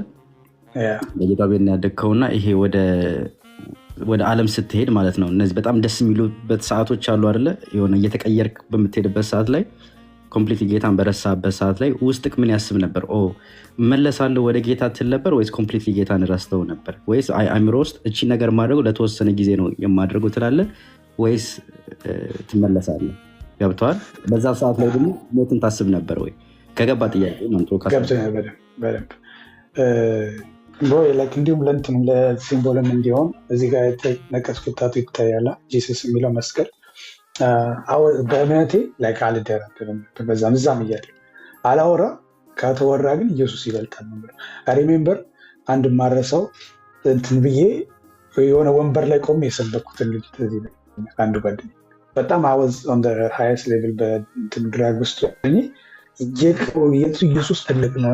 በጌታ ቤት ነው ያደግከው እና ይሄ ወደ ዓለም ስትሄድ ማለት ነው እነዚህ በጣም ደስ የሚሉበት ሰዓቶች አሉ አይደለ? የሆነ እየተቀየርክ በምትሄድበት ሰዓት ላይ ኮምፕሊት ጌታን በረሳበት ሰዓት ላይ ውስጥክ ምን ያስብ ነበር? መለሳለሁ ወደ ጌታ ትል ነበር ወይስ ኮምፕሊት ጌታን ረስተው ነበር? ወይስ አእምሮ ውስጥ እቺ ነገር ማድረጉ ለተወሰነ ጊዜ ነው የማድረገው ትላለህ ወይስ ትመለሳለህ? ገብተዋል? በዛ ሰዓት ላይ ደግሞ ሞትን ታስብ ነበር ወይ? ከገባ ጥያቄ ገብቶኛል በደንብ እንዲሁም ለእንትኑ ለሲምቦልም እንዲሆን እዚህ ጋር የተነቀስኩት ታቱ ይታያል። ጂሰስ የሚለው መስቀል በእምነቴ አልደራደርም። በዛም እዛም እያለሁ አላወራ ከተወራ ግን ኢየሱስ ይበልጣል ነው። ሪሜምበር አንድ ማረሰው እንትን ብዬ የሆነ ወንበር ላይ ቆሜ የሰበኩትን ልጅ አንዱ ጓደኛዬ በጣም አወዝ ኦን ዘ ሃይስት ሌቭል በእንትን ድራግ ውስጥ ኢየሱስ ትልቅ ነው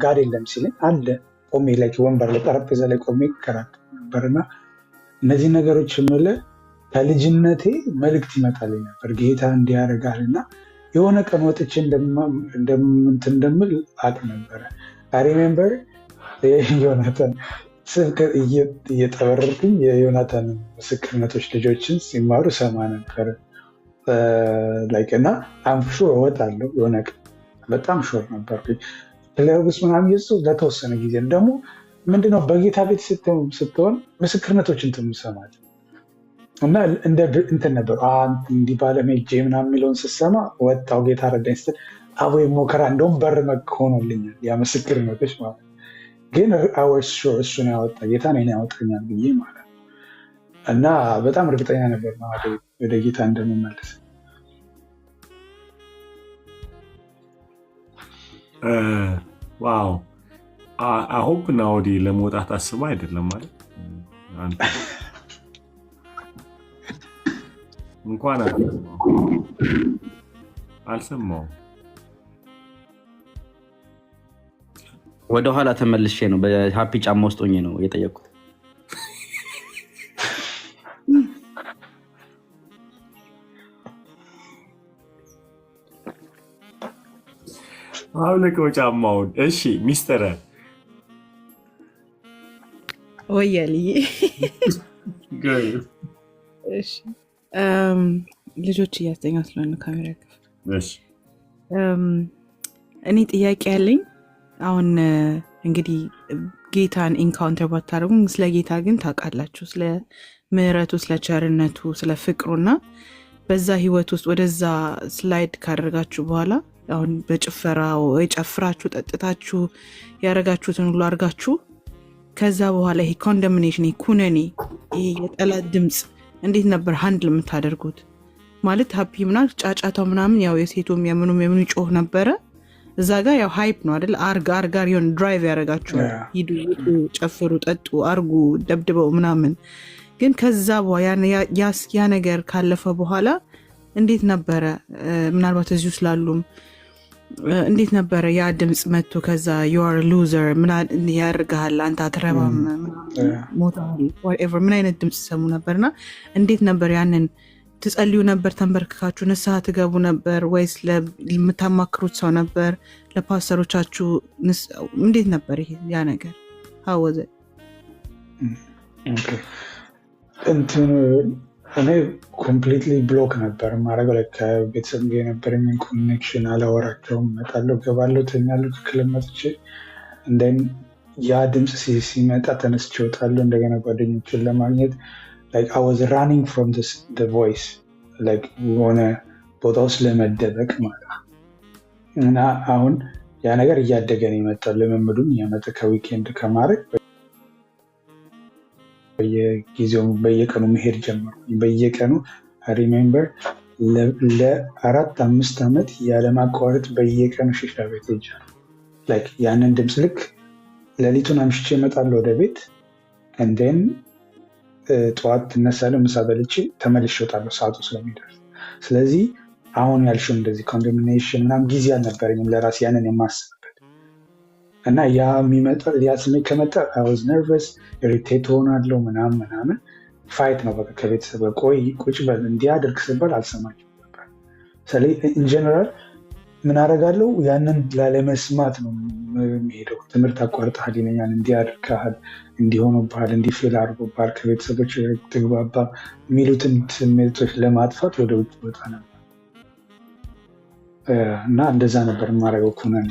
ጋድ የለም ሲለኝ አለ ቆሜ ላይ ወንበር ላይ ጠረጴዛ ላይ ቆሜ ይከራከር ነበርና እነዚህ ነገሮች የምልህ ከልጅነቴ መልእክት ይመጣልኝ ነበር። ጌታ እንዲያደርጋልና የሆነ ቀን ወጥቼ እንደምል አቅ ነበረ። ሪሜምበር ዮናታን ስብከት እየጠበረርኩኝ የዮናታን ምስክርነቶች ልጆችን ሲማሩ ሰማ ነበር እና ሹር እወጣለሁ የሆነ ቀን በጣም ሹር ነበርኩኝ። ለብስ ምናምን ኢየሱስ ለተወሰነ ጊዜ ደግሞ ምንድነው በጌታ ቤት ስትሆን ምስክርነቶችን ትሰማል እና እንትን ነበር እንዲህ ባለሜጄ ምናምን የሚለውን ስሰማ ወጣው ጌታ ረዳኝ ስትል አቦይ ሞከራ እንደውም በር ሆኖልኛል ያ ምስክርነቶች ማለት ግን እሱን ያወጣ ጌታ ነው ያወጣኛል ብዬ ማለት እና በጣም እርግጠኛ ነበር ወደ ጌታ እንደምመለስ። ዋው አሁን ናውዲ ለመውጣት አስባ አይደለም ማለት እንኳን አልሰማሁም። ወደኋላ ተመልሼ ነው በሃፒ ጫማ ውስጥ ሆኜ ነው የጠየቅኩት። አውልቀው ጫማውን። እሺ ሚስተር ወያልዬ እሺ ልጆች እያስተኛ ስለሆነ ካሜራ ከፍ እኔ ጥያቄ ያለኝ አሁን እንግዲህ ጌታን ኢንካውንተር ባታደርጉም ስለ ጌታ ግን ታውቃላችሁ፣ ስለ ምህረቱ፣ ስለ ቸርነቱ፣ ስለ ፍቅሩና በዛ ህይወት ውስጥ ወደዛ ስላይድ ካደረጋችሁ በኋላ አሁን በጭፈራ ወይ ጨፍራችሁ ጠጥታችሁ ያደረጋችሁትን ሁሉ አድርጋችሁ ከዛ በኋላ ይሄ ኮንደምኔሽን ኩነኔ ይሄ የጠላት ድምፅ እንዴት ነበር ሃንድል የምታደርጉት? ማለት ሀፒ ምናምን ጫጫታው ምናምን ያው የሴቱም የምኑ ይጮህ ነበረ። እዛ ጋር ያው ሃይፕ ነው አይደል? አርጋር የሆነ ድራይቭ ያደረጋችኋል። ሂዱ፣ ጨፍሩ፣ ጠጡ፣ አርጉ፣ ደብድበው ምናምን። ግን ከዛ በኋላ ያ ነገር ካለፈ በኋላ እንዴት ነበረ? ምናልባት እዚሁ ስላሉም እንዴት ነበረ ያ ድምፅ መጥቶ ከዛ ዩአር ሉዘር ምን ያደርግሃል አንተ አትረባም ሞታል whatever ምን አይነት ድምፅ ሰሙ ነበርና እንዴት ነበር ያንን ትጸልዩ ነበር? ተንበርክካችሁ ንስሐ ትገቡ ነበር ወይስ ለምታማክሩት ሰው ነበር? ለፓስተሮቻችሁ እንዴት ነበር ይሄ ያ ነገር? ሀወዘ እኔ ኮምፕሊትሊ ብሎክ ነበር ማድረገው። ከቤተሰብ ጋር የነበረኝን ኮኔክሽን አላወራቸውም። እመጣለሁ፣ ገባለሁ፣ ተኛለሁ። ከክለብ መጥቼ እንደን ያ ድምፅ ሲመጣ ተነስቼ እወጣለሁ። እንደገና ጓደኞችን ለማግኘት I was running from the voice ሆነ ቦታ ውስጥ ለመደበቅ ማለት እና አሁን ያ ነገር እያደገ ነው የመጣው። ልምምዱም እያመጣ ከዊኬንድ ከማድረግ በየጊዜው በየቀኑ መሄድ ጀመርኩ። በየቀኑ ሪሜምበር ለ4-5 ዓመት ያለማቋረጥ በየቀኑ ሺሻ ቤት ሄጃለሁ። ያንን ድምፅ ልክ ሌሊቱን አምሽቼ እመጣለሁ ወደ ቤት እንደን ጠዋት ትነሳለሁ፣ ምሳ በልቼ ተመልሼ እወጣለሁ ሰዓቱ ስለሚደርስ። ስለዚህ አሁን ያልሽው እንደዚህ ኮንዶሚኔሽን ምናምን ጊዜ አልነበረኝም ለራሴ ያንን የማስብበት እና ያ ስሜት ከመጣ I was nervous ኢሪቴት ሆናለሁ ምናምን ፋይት ነው በቃ ከቤተሰብ ቆይ ቁጭ በል እንዲያደርግ ስባል አልሰማችም ነበር። ስለዚህ ኢንጀነራል ምን አደርጋለሁ ያንን ላለመስማት ነው የሚሄደው። ትምህርት አቋርጠሃል ይለኛል፣ እንዲያደርግሃል፣ እንዲሆኑብሃል፣ እንዲፌል አድርጎብሃል፣ ከቤተሰቦች ትግባባ የሚሉትን ስሜቶች ለማጥፋት ወደ ውጭ ወጣ ነበር እና እንደዛ ነበር የማደርገው። ኩነኔ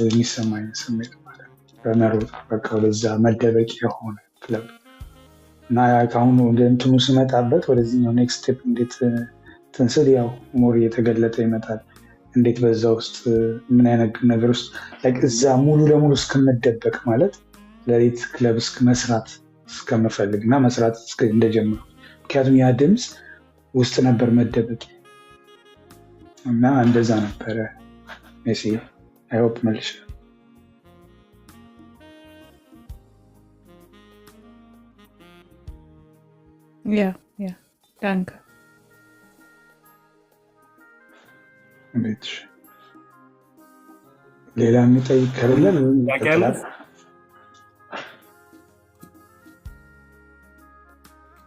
የሚሰማኝ ስሜት ማለት በመሮጥ በቃ ወደዛ መደበቂያ የሆነ ክለብ እና ከአሁኑ እንትኑ ስመጣበት ወደዚህኛው ኔክስት ስቴፕ እንዴት ትንስል ያው ሞር እየተገለጠ ይመጣል። እንዴት በዛ ውስጥ ምን አይነት ነገር ውስጥ እዛ ሙሉ ለሙሉ እስከምደበቅ ማለት ሌሊት ክለብ መስራት እስከምፈልግ እና መስራት እንደጀመሩ ምክንያቱም ያ ድምፅ ውስጥ ነበር መደበቅ እና እንደዛ ነበረ። ሜሲ አይሆፕ መልሽ ዳንከ ሌላ የሚጠይቅ ከሌለ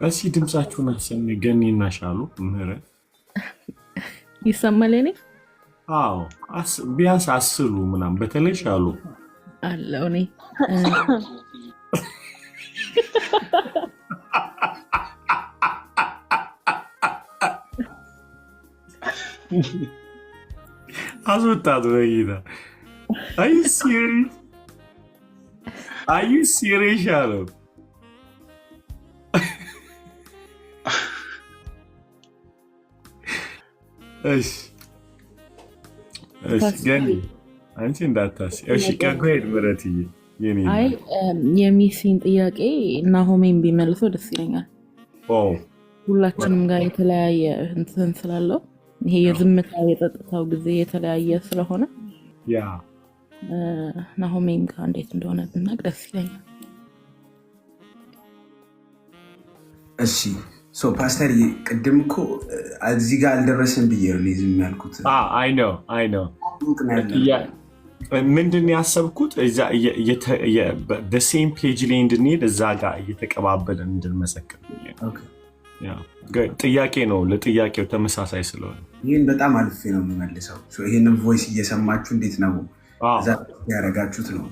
እስኪ ድምፃችሁን አሰሚ። ገኒና ሻሉ ምህረት ይሰማል? እኔ አዎ ቢያንስ አስሉ ምናምን በተለይ ሻሉ አለው እኔ አስወጣት በጌታ። አዩ ሲሪየስ አለው። እሺ ገኒ አንቺ እንዳታስ እሺ ከጎሄድ ምረትዬ አይ የሚሲን ጥያቄ ናሆሜን ቢመልሰው ደስ ይለኛል። ሁላችንም ጋር የተለያየ እንትን ስላለው ይሄ የዝምታ የጸጥታው ጊዜ የተለያየ ስለሆነ ያ ናሆሜም ጋር እንዴት እንደሆነ ብናቅ ደስ ይለኛል። እሺ ፓስተር ቅድም እኮ እዚህ ጋር አልደረስን ብዬ ነው ዝም ያልኩት። አይ ነው ምንድን ያሰብኩት ሴም ፔጅ ላይ እንድንሄድ እዛ ጋር እየተቀባበልን እንድንመሰክር ጥያቄ ነው። ለጥያቄው ተመሳሳይ ስለሆነ ይህን በጣም አልፌ ነው የምመልሰው። ይህንን ቮይስ እየሰማችሁ እንዴት ነው እዛ ያደረጋችሁት ነው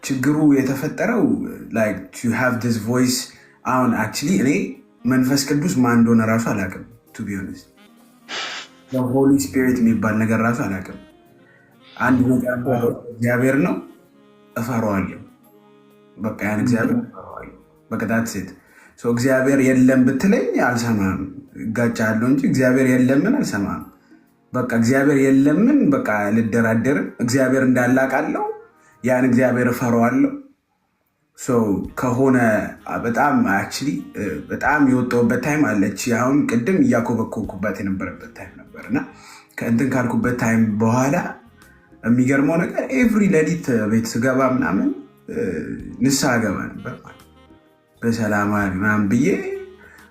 ችግሩ የተፈጠረው ቮይስ። አሁን አክቹዋሊ እኔ መንፈስ ቅዱስ ማን እንደሆነ ራሱ አላውቅም። ቱ ቢ ኦነስት ሆሊ ስፒሪት የሚባል ነገር ራሱ አላውቅም። አንድ ነገር እግዚአብሔር ነው እፈራዋለሁ። በቃ ያን እግዚአብሔር እፈራዋለሁ። በቅጣት ሴት እግዚአብሔር የለም ብትለኝ አልሰማም፣ እጋጫለሁ እንጂ እግዚአብሔር የለምን አልሰማም። በቃ እግዚአብሔር የለምን በቃ ልደራደርም። እግዚአብሔር እንዳለ አውቃለሁ። ያን እግዚአብሔር እፈራዋለሁ። ከሆነ በጣም አክቹዋሊ በጣም የወጣሁበት ታይም አለች። አሁን ቅድም እያኮበኮብኩበት የነበረበት ታይም ነበር እና ከእንትን ካልኩበት ታይም በኋላ የሚገርመው ነገር ኤቭሪ ሌሊት ቤት ስገባ ምናምን ንስሐ ገባ ነበር በሰላም ምናምን ብዬ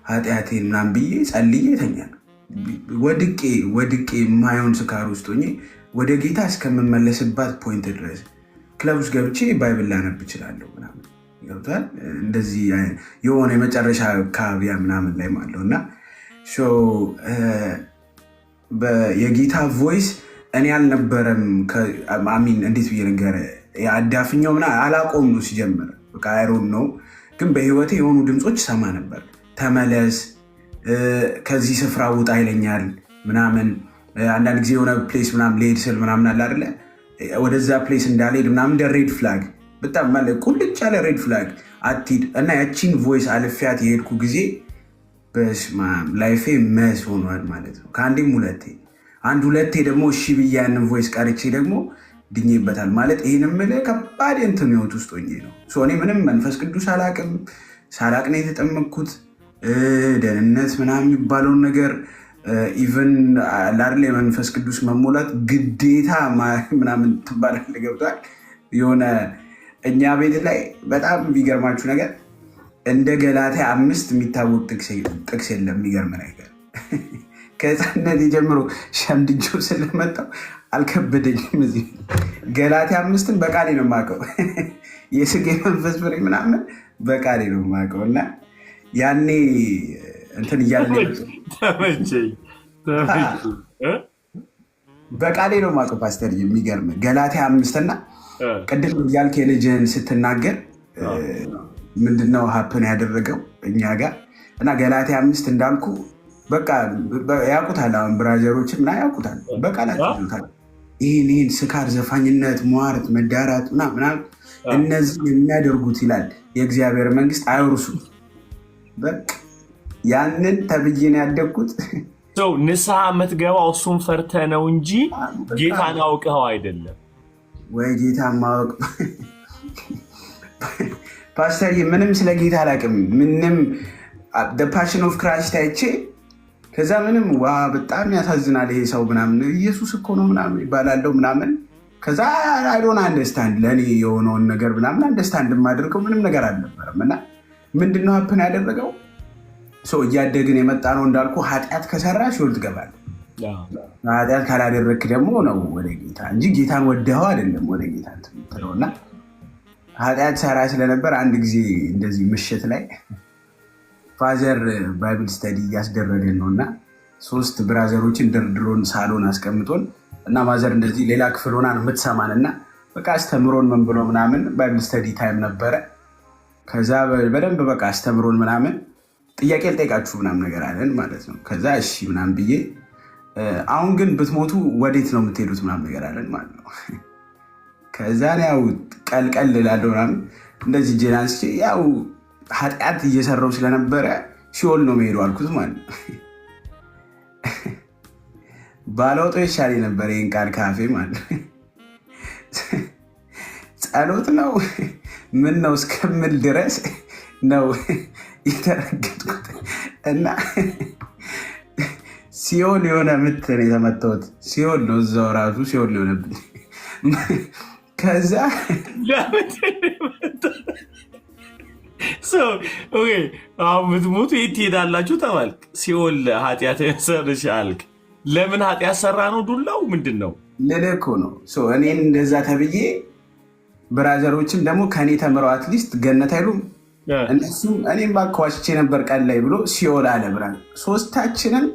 ኃጢአቴን ምናምን ብዬ ጸልዬ ተኛለሁ። ወድቄ የማየውን ስካር ውስጥ ሆኜ ወደ ጌታ እስከምመለስባት ፖይንት ድረስ ክለብ ውስጥ ገብቼ ባይብል ላነብ እችላለሁ ምናምን ገብቷል። እንደዚህ የሆነ የመጨረሻ ካቢያ ምናምን ላይ ማለው እና የጌታ ቮይስ እኔ አልነበረም። አሚን እንዴት ብዬ ነገር አዳፍኛው ምናምን አላቆም ነው ሲጀምር በቃ አይሮን ነው። ግን በህይወቴ የሆኑ ድምፆች ሰማ ነበር። ተመለስ፣ ከዚህ ስፍራ ውጣ ይለኛል ምናምን። አንዳንድ ጊዜ የሆነ ፕሌስ ምናምን ልሄድ ስል ምናምን አለ አይደለ ወደዛ ፕሌስ እንዳልሄድ ምናምን እንደ ሬድ ፍላግ በጣም ቁልጭ ያለ ሬድ ፍላግ አትሂድ እና ያቺን ቮይስ አልፊያት የሄድኩ ጊዜ በስመ አብ ላይፌ መስ ሆኗል ማለት ነው። ከአንዴም ሁለቴ ደግሞ እሺ ብዬ ያንን ቮይስ ቀርቼ ደግሞ ድኜበታል ማለት ይህን የምልህ ከባድ እንትን ህይወት ውስጥ ሆኜ ነው። እኔ ምንም መንፈስ ቅዱስ አላቅም። ሳላቅ ነው የተጠመቅኩት። ደህንነት ምናምን የሚባለውን ነገር ኢቨን ላርሌ የመንፈስ ቅዱስ መሞላት ግዴታ ምናምን ትባላል ገብቷል። የሆነ እኛ ቤት ላይ በጣም የሚገርማችሁ ነገር እንደ ገላትያ 5 የሚታወቅ ጥቅስ የለም። የሚገርም ነገር ከህፃነት የጀምሮ ሸምድጆ ስለመጣው አልከበደኝም። እዚህ ገላትያ 5ን በቃሌ ነው የማውቀው። የስጋ መንፈስ ፍሬ ምናምን በቃሌ ነው የማውቀው እና ያኔ እንትን እያለ በቃሌ ነው የማውቀው ፓስተር። የሚገርም ገላትያ 5ና ቅድም እያልክ የልጅህን ስትናገር ምንድነው ሀፕን ያደረገው እኛ ጋር እና ገላትያ 5 እንዳልኩ በቃ ያውቁታል። አሁን ብራዘሮችን ምና ያውቁታል። በቃላቸው ይሉታል። ይህን ስካር፣ ዘፋኝነት፣ ሟርት፣ መዳራት ምናምን እነዚህ የሚያደርጉት ይላል የእግዚአብሔር መንግስት አይወርሱም። በቃ ያንን ተብዬን ያደግኩት ንስሐ የምትገባው እሱን ፈርተህ ነው እንጂ ጌታን አውቀኸው አይደለም ወይ? ጌታ ማወቅ ፓስተር ምንም ስለ ጌታ አላውቅም። ምንም ፓሽን ኦፍ ክራይስት አይቼ ከዛ ምንም በጣም ያሳዝናል ይሄ ሰው ምናምን ኢየሱስ እኮ ነው ምናምን ይባላለው ምናምን። ከዛ አይዶን አንደርስታንድ ለእኔ የሆነውን ነገር ምናምን አንደርስታንድ የማደርገው ምንም ነገር አልነበረም። እና ምንድነው ሀፕን ያደረገው? እያደግን የመጣ ነው እንዳልኩ ኃጢአት ከሰራ ሲኦል ትገባለህ። ኃጢአት ካላደረግክ ደግሞ ነው ወደ ጌታ እንጂ ጌታን ወደኸው አይደለም ወደ ጌታ ትለው። እና ኃጢአት ሰራ ስለነበር አንድ ጊዜ እንደዚህ ምሽት ላይ ፋዘር ባይብል ስተዲ እያስደረገን ነው እና 3 ብራዘሮችን ደርድሮን ሳሎን አስቀምጦን እና ማዘር እንደዚህ ሌላ ክፍል ሆና ነው የምትሰማን እና በቃ አስተምሮን ምን ብሎ ምናምን ባይብል ስተዲ ታይም ነበረ። ከዛ በደንብ በቃ አስተምሮን ምናምን ጥያቄ ልጠይቃችሁ ምናምን ነገር አለን ማለት ነው። ከዛ እሺ ምናምን ብዬ አሁን ግን ብትሞቱ ወዴት ነው የምትሄዱት ምናምን ነገር አለን ማለት ነው። ከዛ ያው ቀልቀል እላለሁ ምናምን እንደዚህ ጄና አንስቼ ያው ኃጢአት እየሰራው ስለነበረ ሲኦል ነው መሄዱ አልኩት ማለት ነው። ባለውጦ ይሻል ነበር ይህን ቃል ካፌ ማለት ነው። ጸሎት ነው ምን ነው እስከምል ድረስ ነው የተረገጥኩት እና ሲኦል የሆነ ምት ነው የተመታሁት። ሲኦል ነው እዛው ራሱ ሲኦል ነው የሆነብኝ። ከዛ አሁን ምትሞቱ የት ትሄዳላችሁ ተባልክ። ሲኦል ኃጢአት ሰርሽ አልክ። ለምን ኃጢአት ሰራ ነው ዱላው ምንድን ነው ልልህ እኮ ነው። እኔን እንደዛ ተብዬ ብራዘሮችም ደግሞ ከኔ ተምረው አትሊስት ገነት አይሉም እነሱም እኔም ባከዋሽቼ ነበር ቀን ላይ ብሎ ሲኦል አለ ብራ። ሶስታችንም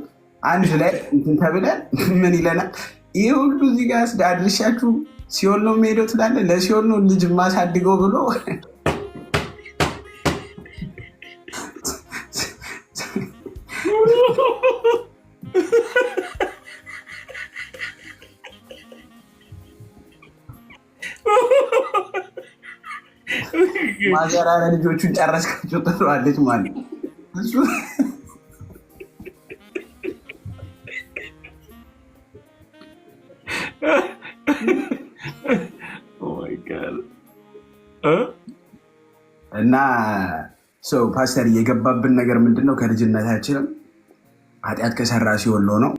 አንድ ላይ እንትን ተብለን ምን ይለናል? ይህ ሁሉ እዚህ ጋር አድርሻችሁ ሲኦል ነው የሚሄደው ትላለህ። ለሲኦል ነው ልጅ ማሳድገው ብሎ ማዘራ ልጆቹን ጨረስካቸው ትለዋለች ማለት እሱ እና ፓስተር የገባብን ነገር ምንድነው? ከልጅነታችንም ኃጢአት ከሰራ ሲኦል ነው